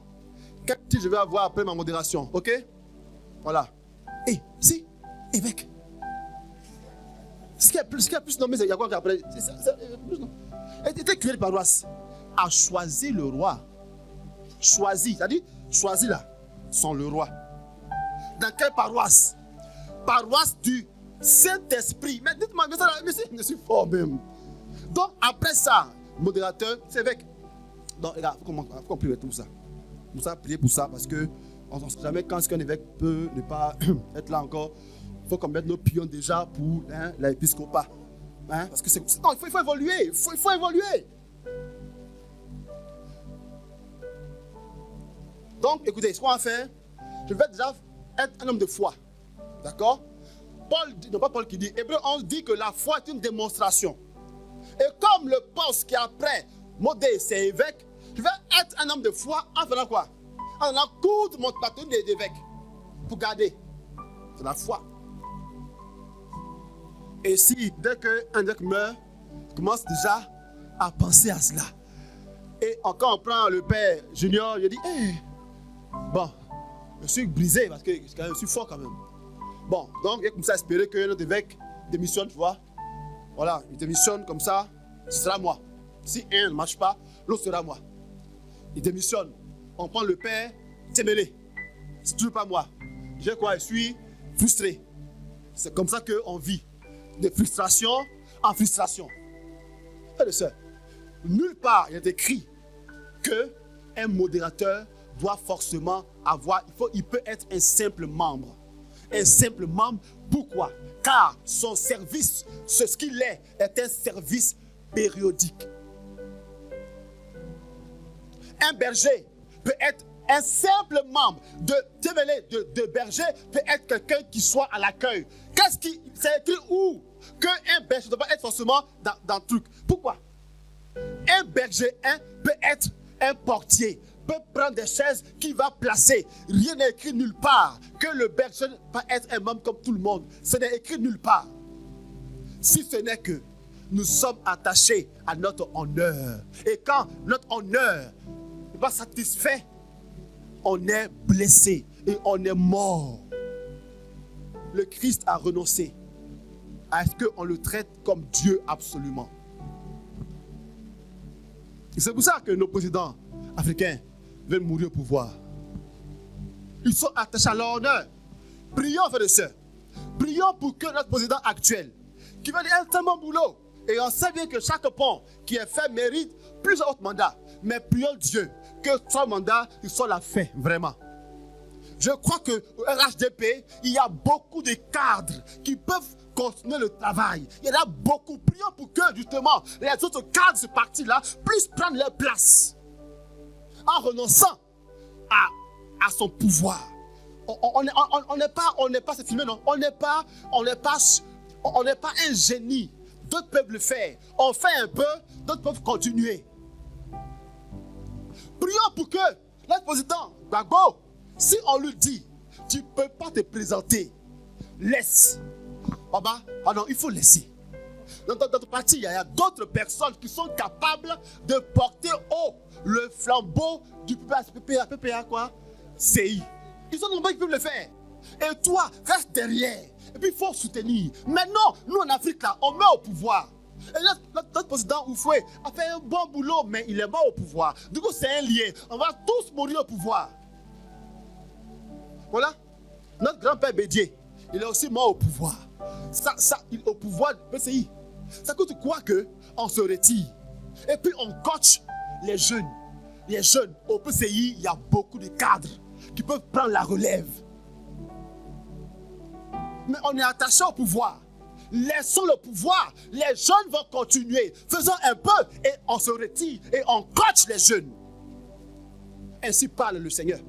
Quel titre je vais avoir après ma modération, ok? Voilà. Si, évêque. Ce qui est plus nommé, c'est il y a quoi après? Plus non. Et était curé de paroisse a choisi le roi. Choisi, c'est-à-dire choisi là, sont le roi. Dans quelle paroisse? Paroisse du Saint-Esprit. Mais dites-moi, mais je suis fort même. Donc après ça, modérateur, c'est évêque. Donc les gars, il faut qu'on prie tout ça. Pour ça, prier pour ça, parce que on ne sait jamais quand est-ce qu'un évêque peut ne pas être là encore. Il faut qu'on mette nos pions déjà pour l'épiscopat. Hein? Parce que non, il faut évoluer. Il faut évoluer. Donc, écoutez, ce qu'on va faire, je vais déjà être un homme de foi. D'accord? Non pas Paul qui dit, Hébreu 11 dit que la foi est une démonstration. Et comme le poste qui est après Modé, c'est évêque, je vais être un homme de foi en faisant quoi? En allant coudre mon bâton d'évêque pour garder. C'est la foi. Et si, dès qu'un évêque meurt, je commence déjà à penser à cela. Et quand on prend le père junior, je dis, bon, je suis brisé parce que je suis fort quand même. Bon, donc il est comme ça espérer que notre évêque démissionne, tu vois. Voilà, il démissionne comme ça, ce sera moi. Si un ne marche pas, l'autre sera moi. Il démissionne. On prend le père Témélé. C'est toujours pas moi. Je suis frustré. C'est comme ça qu'on vit. De frustration en frustration. Frères et sœurs, nulle part il est écrit qu'un modérateur doit forcément avoir, il peut être un simple membre. Un simple membre, pourquoi? Car son service, ce qu'il est un service périodique. Un berger peut être un simple membre de berger, peut être quelqu'un qui soit à l'accueil. Qu'est-ce qui, c'est écrit où? Qu'un berger ne doit pas être forcément dans le truc. Pourquoi? Un berger peut être un portier, peut prendre des chaises qu'il va placer. Rien n'est écrit nulle part que le berger ne peut être un membre comme tout le monde. Ce n'est écrit nulle part. Si ce n'est que nous sommes attachés à notre honneur. Et quand notre honneur n'est pas satisfait, on est blessé et on est mort. Le Christ a renoncé à ce qu'on le traite comme Dieu absolument. Et c'est pour ça que nos présidents africains veulent mourir au pouvoir. Ils sont attachés à leur honneur. Prions, frères et sœurs. Prions pour que notre président actuel, qui va faire un très bon boulot, et on sait bien que chaque pont qui est fait mérite plusieurs autres mandats. Mais prions Dieu que 3 mandats, il soit la fin, vraiment. Je crois qu'au RHDP, il y a beaucoup de cadres qui peuvent continuer le travail. Il y en a beaucoup. Prions pour que, justement, les autres cadres de ce parti-là puissent prendre leur place en renonçant à son pouvoir. On n'est pas, c'est filmé, non? On n'est pas un génie. D'autres peuvent le faire. On fait un peu, d'autres peuvent continuer. Prions pour que notre président Gbagbo, si on lui dit, tu ne peux pas te présenter, laisse. Ah non, il faut laisser. Dans notre parti, il y a d'autres personnes qui sont capables de porter haut le flambeau du PPA quoi? CI. Ils sont nombreux qui peuvent le faire. Et toi, reste derrière. Et puis il faut soutenir. Mais non, nous en Afrique là, on met au pouvoir. Et notre président Oufoué a fait un bon boulot, mais il est mort au pouvoir. Du coup, c'est un lien. On va tous mourir au pouvoir. Voilà. Notre grand-père Bédier, il est aussi mort au pouvoir. Il est au pouvoir du PCI. Ça coûte quoi qu'on se retire? Et puis on coach les jeunes. Les jeunes, au PCI, il y a beaucoup de cadres qui peuvent prendre la relève. Mais on est attaché au pouvoir. Laissons le pouvoir. Les jeunes vont continuer. Faisons un peu et on se retire et on coach les jeunes. Ainsi parle le Seigneur.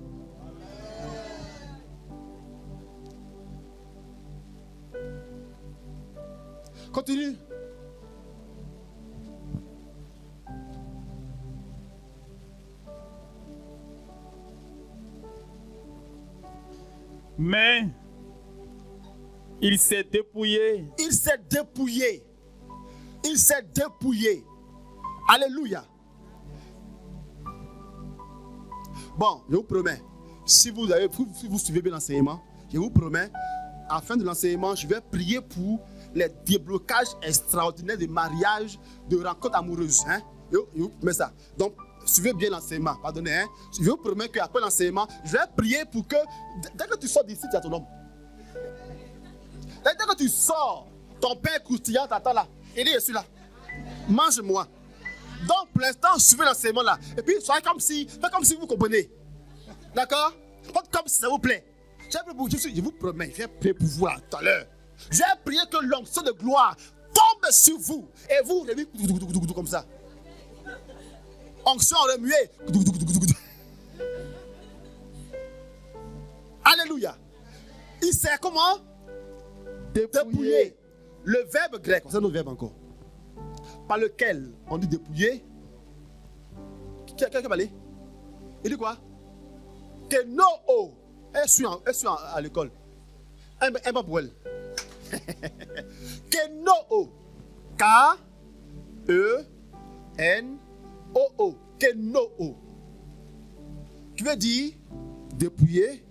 Continue. Mais il s'est dépouillé. Il s'est dépouillé. Il s'est dépouillé. Alléluia. Bon, je vous promets, si vous suivez bien l'enseignement, je vous promets, à la fin de l'enseignement, je vais prier pour les déblocages extraordinaires de mariage, de rencontres amoureuses. Hein? Je vous promets ça. Donc, suivez bien l'enseignement. Pardonnez. Hein? Je vous promets qu'après l'enseignement, je vais prier pour que, dès que tu sors d'ici, tu as ton homme. Dès que tu sors, ton père croustillant t'attend là. Il dit, je suis là. Mange-moi. Donc, pour l'instant, suivez l'enseignement là. Et puis, faites comme si vous comprenez. D'accord? Faites comme si ça vous plaît. Je vous promets, je vais prier pour vous là, tout à l'heure. Je vais prier que l'onction de gloire tombe sur vous. Et vous, les comme ça. Onction remuée. Alléluia. Il sert comment? Dépouiller. Le verbe grec, c'est un autre verbe encore, par lequel on dit dépouiller. Quelqu'un va aller? Il dit quoi? Que no. Elle suit à l'école. Elle va pour elle. Que no. K-E-N-O-O. Que no. Qui veut dire dépouiller,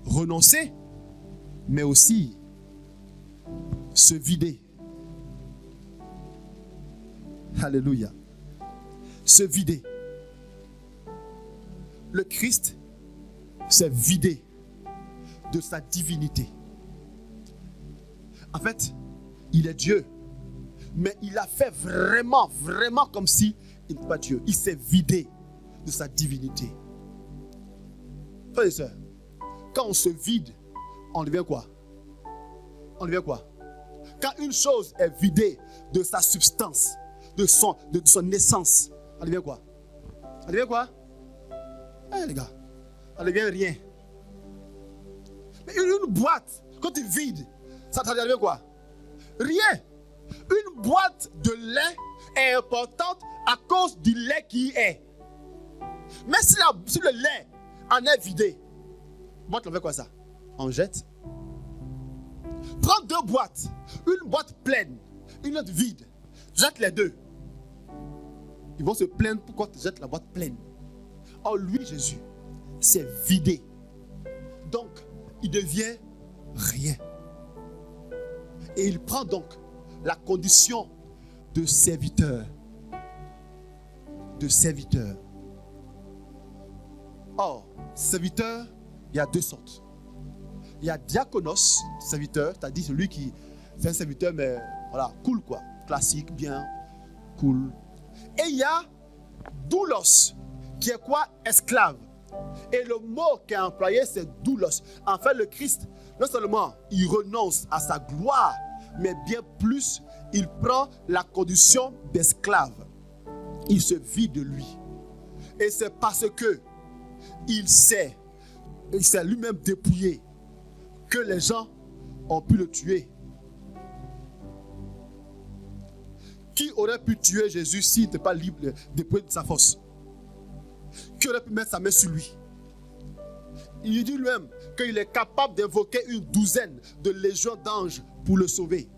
renoncer, mais aussi se vider. Alléluia. Se vider. Le Christ s'est vidé de sa divinité. En fait, il est Dieu. Mais il a fait vraiment comme si il n'était pas Dieu. Il s'est vidé de sa divinité. Frères et sœurs, quand on se vide, on devient quoi? On devient quoi? Quand une chose est vidée de sa substance, de son essence, elle devient quoi? Elle devient quoi? Les gars, elle devient rien. Mais une boîte, quand tu vides, ça devient quoi? Rien. Une boîte de lait est importante à cause du lait qui est. Mais si le lait en est vidé, boîte, on fait quoi ça? On jette. Prends deux boîtes, une boîte pleine, une autre vide. Jette les deux. Ils vont se plaindre pourquoi tu jettes la boîte pleine. Or lui, Jésus, s'est vidé. Donc, il devient rien. Et il prend donc la condition de serviteur. De serviteur. Or, serviteur, il y a deux sortes. Il y a diakonos, serviteur, c'est-à-dire celui qui c'est un serviteur, mais voilà, cool quoi, classique, bien, cool. Et il y a doulos, qui est quoi? Esclave. Et le mot qui est employé, c'est doulos. En fait, le Christ, non seulement il renonce à sa gloire, mais bien plus, il prend la condition d'esclave. Il se vide de lui. Et c'est parce que il s'est lui-même dépouillé que les gens ont pu le tuer. Qui aurait pu tuer Jésus s'il n'était pas libre dépouillé de sa force? Qui aurait pu mettre sa main sur lui? Il dit lui-même qu'il est capable d'invoquer une douzaine de légions d'anges pour le sauver.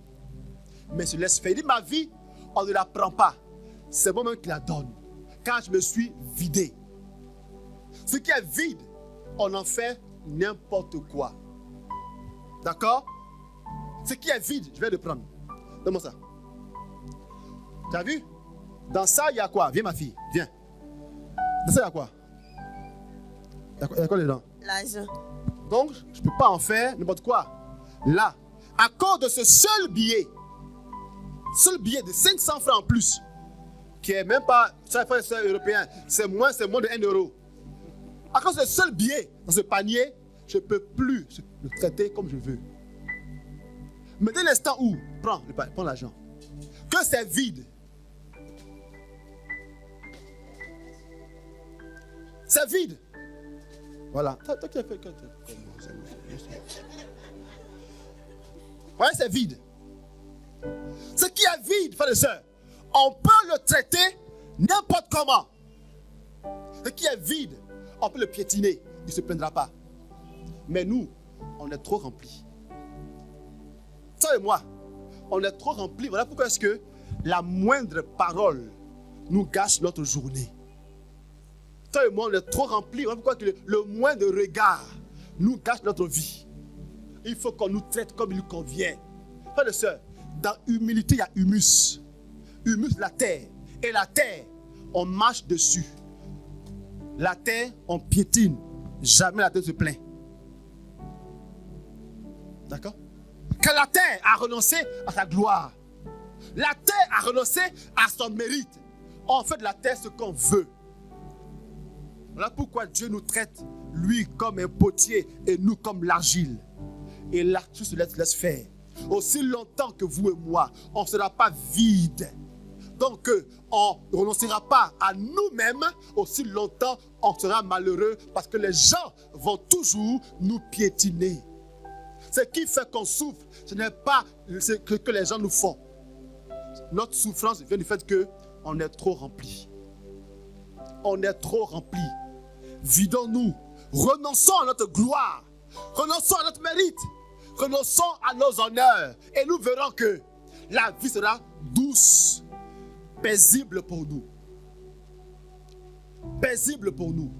Mais il se laisse faire. Il dit, ma vie, on ne la prend pas. C'est moi-même qui la donne. Car je me suis vidé. Ce qui est vide, on en fait n'importe quoi. D'accord? Ce qui est vide, je vais le prendre. Donne-moi ça. Tu as vu? Dans ça, il y a quoi? Viens ma fille, viens. Dans ça, il y a quoi? Il y a quoi dedans? L'argent. Donc, je ne peux pas en faire n'importe quoi. Là, à cause de ce seul billet de 500 francs en plus, qui est même pas, ça fait ça européen, c'est moins de 1 euro. À cause de ce seul billet dans ce panier, je ne peux plus le traiter comme je veux. Mais dès l'instant où, prends l'argent, que c'est vide, C'est vide. Voilà. Ouais, c'est vide. Ce qui est vide, frères et sœurs, on peut le traiter n'importe comment. Ce qui est vide, on peut le piétiner, il ne se plaindra pas. Mais nous, on est trop remplis. Toi et moi, on est trop remplis. Voilà pourquoi est-ce que la moindre parole nous gâche notre journée. Toi et moi, on est trop remplis. Voilà pourquoi le moindre regard nous gâche notre vie. Il faut qu'on nous traite comme il convient. Frères et sœurs, dans humilité, il y a humus. Humus, la terre. Et la terre, on marche dessus. La terre, on piétine. Jamais la terre se plaint. D'accord? Que la terre a renoncé à sa gloire. La terre a renoncé à son mérite. On fait de la terre ce qu'on veut. Voilà pourquoi Dieu nous traite, lui, comme un potier et nous comme l'argile. Et là, tout se laisse faire. Aussi longtemps que vous et moi, on ne sera pas vide. Donc, on ne renoncera pas à nous-mêmes. Aussi longtemps, on sera malheureux parce que les gens vont toujours nous piétiner. Ce qui fait qu'on souffre, ce n'est pas ce que les gens nous font. Notre souffrance vient du fait qu'on est trop rempli. On est trop rempli. Vidons-nous. Renonçons à notre gloire. Renonçons à notre mérite. Renonçons à nos honneurs. Et nous verrons que la vie sera douce, paisible pour nous. Paisible pour nous.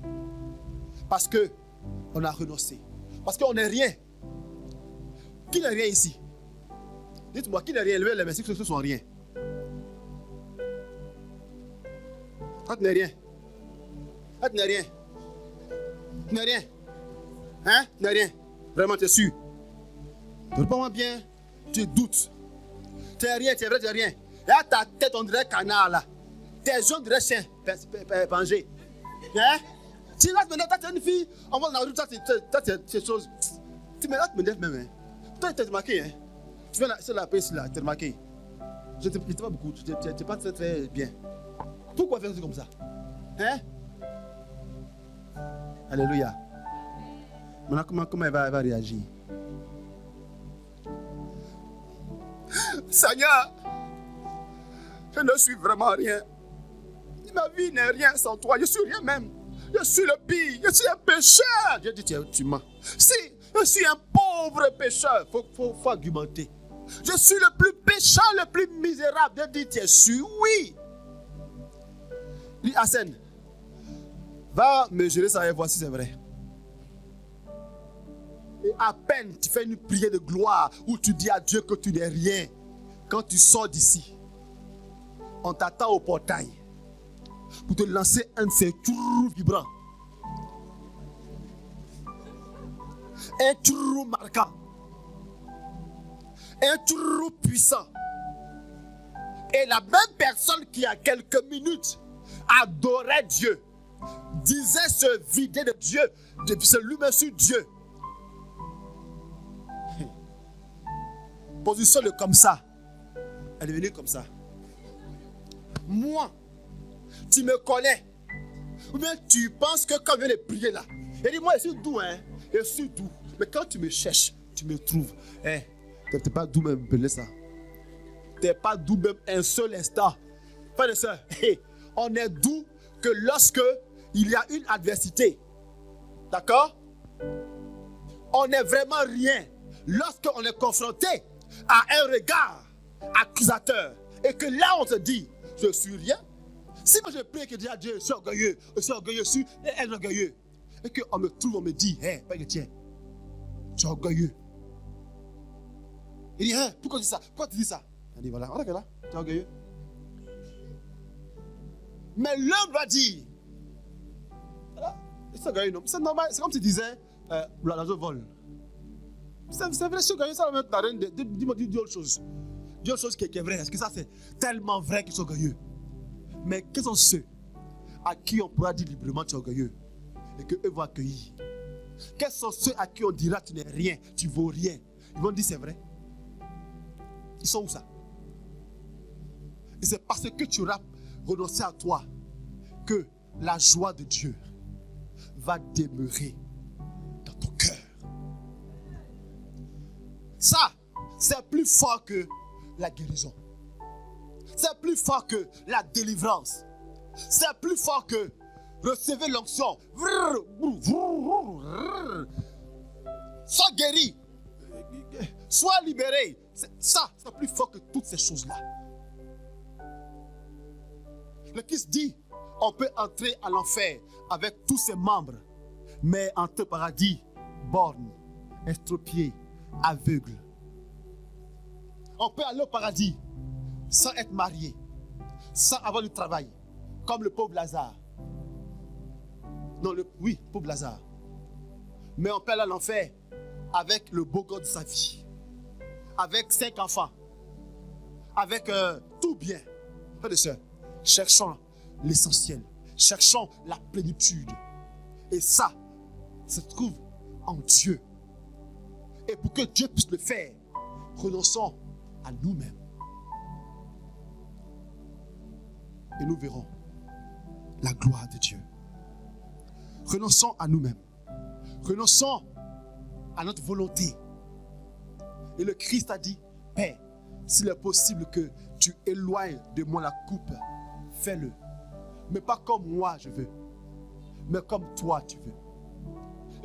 Parce qu'on a renoncé. Parce qu'on n'est rien. Qui n'est rien ici? Dites-moi, qui n'est rien? Levez les mains, que ce sont rien. Toi, tu n'es rien. Toi, tu n'es rien. Tu n'es rien. Hein? Tu n'es rien. Vraiment, tu es sûr. Réponds-moi bien. Tu doutes. Tu n'es rien, tu es vrai, tu n'es rien. Là, ta tête, on dirait canard, là. Tes yeux, on dirait chien. Pangé. Hein? Tu là, maintenant, tu es une fille. On va dans la rue, toi, tu es ces choses. Tu me lèves même, hein. Toi, tu t'es remarqué, hein? Tu viens sur la piste là, tu t'es remarqué. Je ne t'ai pas beaucoup, tu n'es pas très très bien. Pourquoi faire ça comme ça? Hein? Alléluia. Maintenant, comment elle va réagir? Seigneur, je ne suis vraiment rien. Ma vie n'est rien sans toi. Je suis rien même. Je suis le pire. Je suis un pécheur. Dieu dit, tu mens. Si, je suis un pauvre pécheur. Faut argumenter. Je suis le plus pécheur, le plus misérable. Dieu dit, tu es sûr? Oui. Dis, Hassan, va mesurer ça et voir si c'est vrai. Et à peine tu fais une prière de gloire où tu dis à Dieu que tu n'es rien. Quand tu sors d'ici, on t'attend au portail pour te lancer un de ces trous vibrants. Un trou marquant. Un trou puissant. Et la même personne qui, a quelques minutes, adorait Dieu, disait se vider de Dieu, de se lui-même sur Dieu. Positionne comme ça. Elle est venue comme ça. Moi, tu me connais. Ou bien tu penses que quand je viens de prier là, et dis-moi, je suis doux, hein? Je suis doux. Mais quand tu me cherches, tu me trouves. Hein? Tu n'es pas doux même, belé ça. Tu n'es pas doux même un seul instant. Frère et soeur, on est doux que lorsque il y a une adversité. D'accord? On n'est vraiment rien lorsqu'on est confronté à un regard accusateur. Et que là on se dit, je suis rien. Si moi je prie que Dieu, je suis orgueilleux, je suis orgueilleux. Et qu'on me trouve, on me dit, hé, pas que tiens, tu es orgueilleux. Il dit, hein, pourquoi tu dis ça? Pourquoi tu dis ça? Il dit, voilà, là, tu es orgueilleux. Mais l'homme va dire, voilà, c'est orgueilleux, non? C'est normal, c'est comme si tu disais, l'oiseau vole. C'est vrai, je suis orgueilleux, ça va mettre la reine. Dis-moi, dis autre chose. Dis autre chose qui est vraie. Est-ce que ça c'est tellement vrai qu'ils sont orgueilleux? Mais quels sont ceux à qui on pourra dire librement tu es orgueilleux et qu'eux vont accueillir? Quels sont ceux à qui on dira tu n'es rien, tu vaux rien? Ils vont dire c'est vrai. Ils sont où ça? Et c'est parce que tu auras renoncé à toi que la joie de Dieu va demeurer dans ton cœur. Ça, c'est plus fort que la guérison. C'est plus fort que la délivrance. C'est plus fort que recevoir l'onction. Sois guéri. Sois libéré. Ça, c'est plus fort que toutes ces choses-là. Le Christ dit, on peut entrer à l'enfer avec tous ses membres, mais entrer au paradis, borgne, estropié, aveugle. On peut aller au paradis sans être marié, sans avoir du travail, comme le pauvre Lazare. Non, oui, pauvre Lazare. Mais on peut aller à l'enfer avec le beau gosse de sa vie, avec 5 enfants, avec tout bien. Frères et sœurs, cherchons l'essentiel, cherchons la plénitude. Et ça se trouve en Dieu. Et pour que Dieu puisse le faire, renonçons à nous-mêmes. Et nous verrons la gloire de Dieu. Renonçons à nous-mêmes. Renonçons à notre volonté. Et le Christ a dit, Père, s'il est possible que tu éloignes de moi la coupe, fais-le. Mais pas comme moi je veux, mais comme toi tu veux.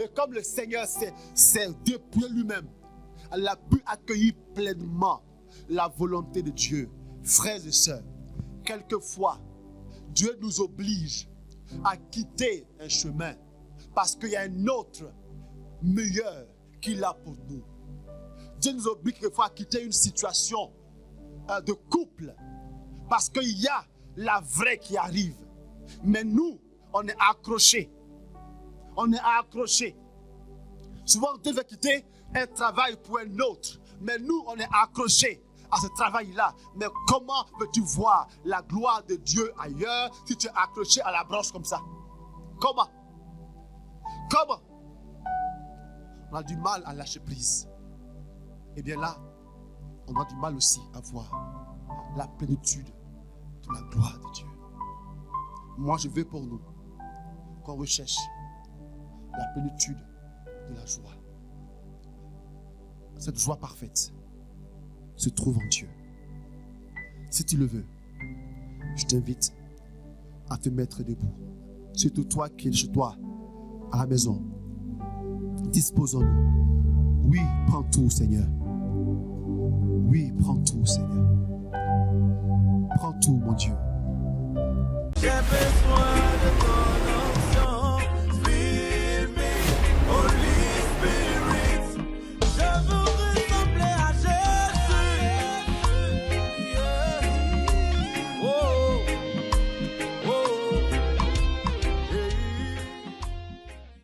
Et comme le Seigneur s'est dépouillé lui-même, elle a pu accueillir pleinement la volonté de Dieu. Frères et sœurs, quelquefois, Dieu nous oblige à quitter un chemin parce qu'il y a un autre meilleur qu'il a pour nous. Dieu nous oblige quelquefois à quitter une situation de couple parce qu'il y a la vraie qui arrive. Mais nous, on est accrochés. On est accrochés. Souvent, Dieu veut quitter un travail pour un autre. Mais nous, on est accrochés à ce travail-là. Mais comment veux-tu voir la gloire de Dieu ailleurs si tu es accroché à la branche comme ça? Comment? Comment? On a du mal à lâcher prise. Et bien là, on a du mal aussi à voir la plénitude de la gloire de Dieu. Moi, je veux pour nous qu'on recherche la plénitude de la joie. Cette joie parfaite se trouve en Dieu. Si tu le veux, je t'invite à te mettre debout. Surtout toi qui es chez toi, à la maison. Disposons-nous. Oui, prends tout, Seigneur. Oui, prends tout, Seigneur. Prends tout, mon Dieu. J'ai besoin